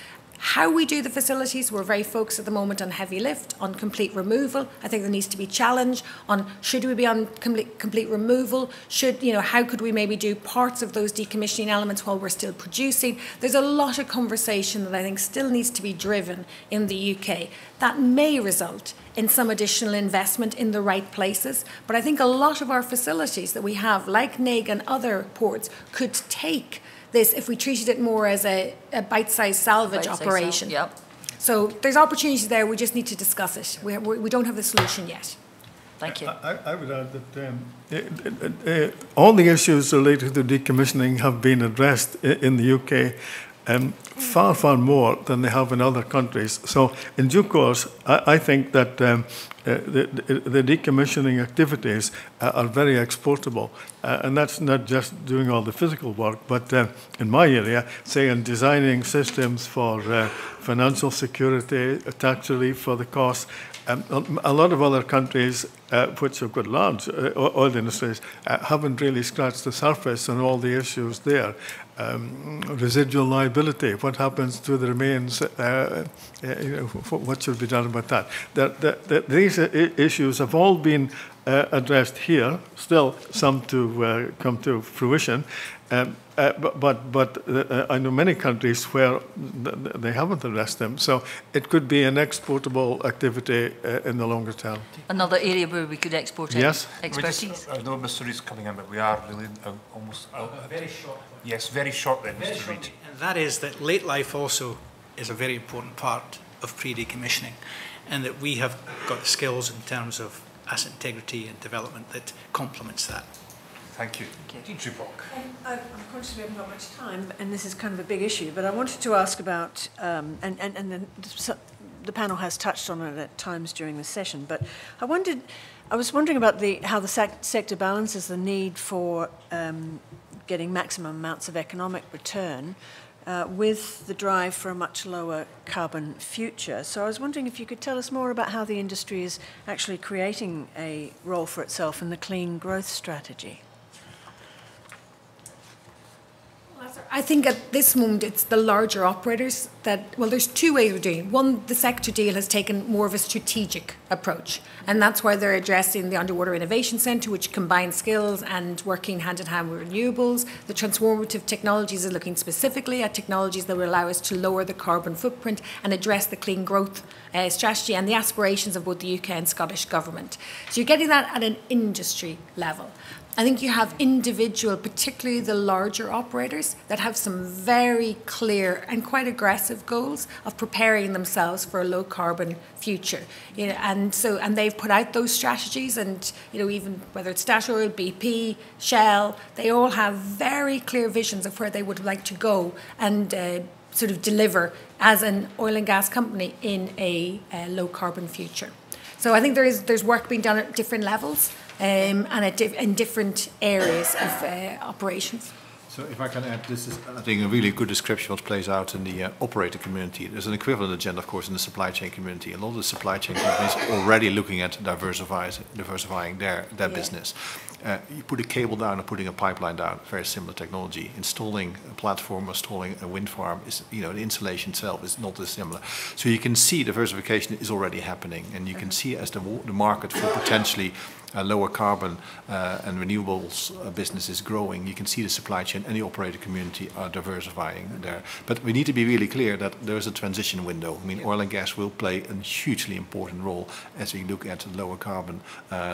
[SPEAKER 3] How we do the facilities, we're very focused at the moment on heavy lift, on complete removal. I think there needs to be challenge on should we be on complete removal? How could we maybe do parts of those decommissioning elements while we're still producing? There's a lot of conversation that I think still needs to be driven in the UK. That may result in some additional investment in the right places. But I think a lot of our facilities that we have, like NIG and other ports, could take this if we treated it more as a bite-sized salvage operation. So there's opportunities there, we just need to discuss it. We don't have the solution yet.
[SPEAKER 13] Thank you.
[SPEAKER 2] I would add that all the issues related to decommissioning have been addressed in the UK far, far more than they have in other countries. So in due course, I think that the decommissioning activities are very exportable. And that's not just doing all the physical work, but in my area, say in designing systems for financial security, tax relief for the costs. A lot of other countries, which have got large oil industries, haven't really scratched the surface on all the issues there. Residual liability, what happens to the remains, what should be done about that? These issues have all been addressed here, still some to come to fruition. But I know many countries where they haven't addressed them. So it could be an exportable activity in the longer term.
[SPEAKER 13] Another area where we could export expertise.
[SPEAKER 1] I know Mr. Reid's coming in, but we are really almost out.
[SPEAKER 5] Very short.
[SPEAKER 1] Yes, very short then, Mr. Reid.
[SPEAKER 5] And that is that late life also is a very important part of pre-decommissioning, and that we have got the skills in terms of asset integrity and development that complements that.
[SPEAKER 1] Thank you. Deirdre Bock.
[SPEAKER 12] I'm conscious we haven't got much time, and this is kind of a big issue, but I wanted to ask about, and then the panel has touched on it at times during the session, but I was wondering about how the sector balances the need for getting maximum amounts of economic return with the drive for a much lower carbon future. So I was wondering if you could tell us more about how the industry is actually creating a role for itself in the clean growth strategy.
[SPEAKER 3] I think at this moment it's the larger operators that, well, there's two ways of doing it. One, the sector deal has taken more of a strategic approach, and that's why they're addressing the Underwater Innovation Centre, which combines skills and working hand in hand with renewables. The transformative technologies are looking specifically at technologies that will allow us to lower the carbon footprint and address the clean growth strategy and the aspirations of both the UK and Scottish Government. So you're getting that at an industry level. I think you have individual, particularly the larger operators, that have some very clear and quite aggressive goals of preparing themselves for a low carbon future. You know, and they've put out those strategies, and even whether it's Statoil, BP, Shell, they all have very clear visions of where they would like to go and sort of deliver as an oil and gas company in a low carbon future. So I think there's work being done at different levels. And in different areas of operations.
[SPEAKER 4] So if I can add, this is, I think, a really good description of what plays out in the operator community. There's an equivalent agenda, of course, in the supply chain community. A lot of the supply chain companies are already looking at diversifying their business. You put a cable down or putting a pipeline down, very similar technology. Installing a platform or installing a wind farm, is, the installation itself is not dissimilar. So you can see diversification is already happening, and you can see as the market for potentially lower carbon and renewables business is growing, you can see the supply chain and the operator community are diversifying there. But we need to be really clear that there is a transition window. I mean, oil and gas will play a hugely important role as we look at the lower carbon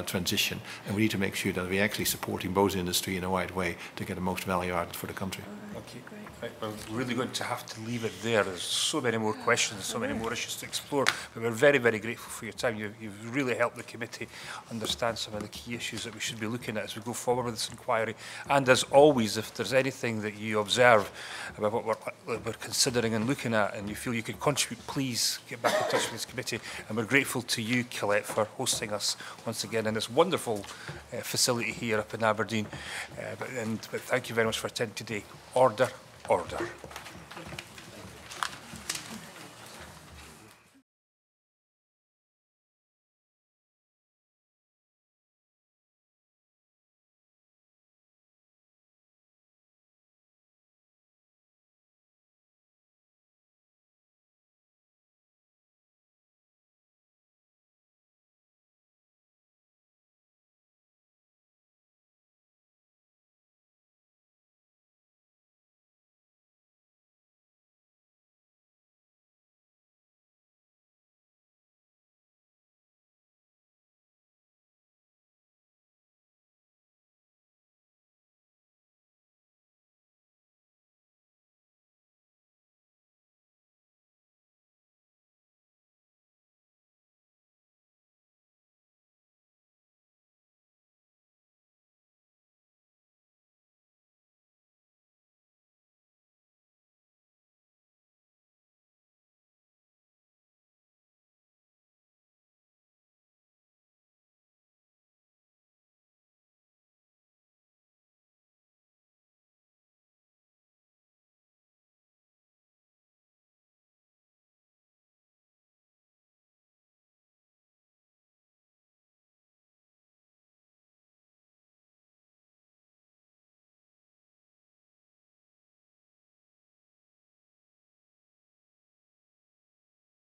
[SPEAKER 4] transition. And we need to make sure that we're actually supporting both industry in the right way to get the most value out for the country.
[SPEAKER 1] Okay. Right, we're really going to have to leave it there. There's so many more questions, so many more issues to explore, but we're very, very grateful for your time. You've really helped the committee understand some of the key issues that we should be looking at as we go forward with this inquiry. And as always, if there's anything that you observe about what we're considering and looking at, and you feel you can contribute, please get back in touch with this committee. And we're grateful to you, Colette, for hosting us once again in this wonderful facility here up in Aberdeen. But thank you very much for attending today. Order.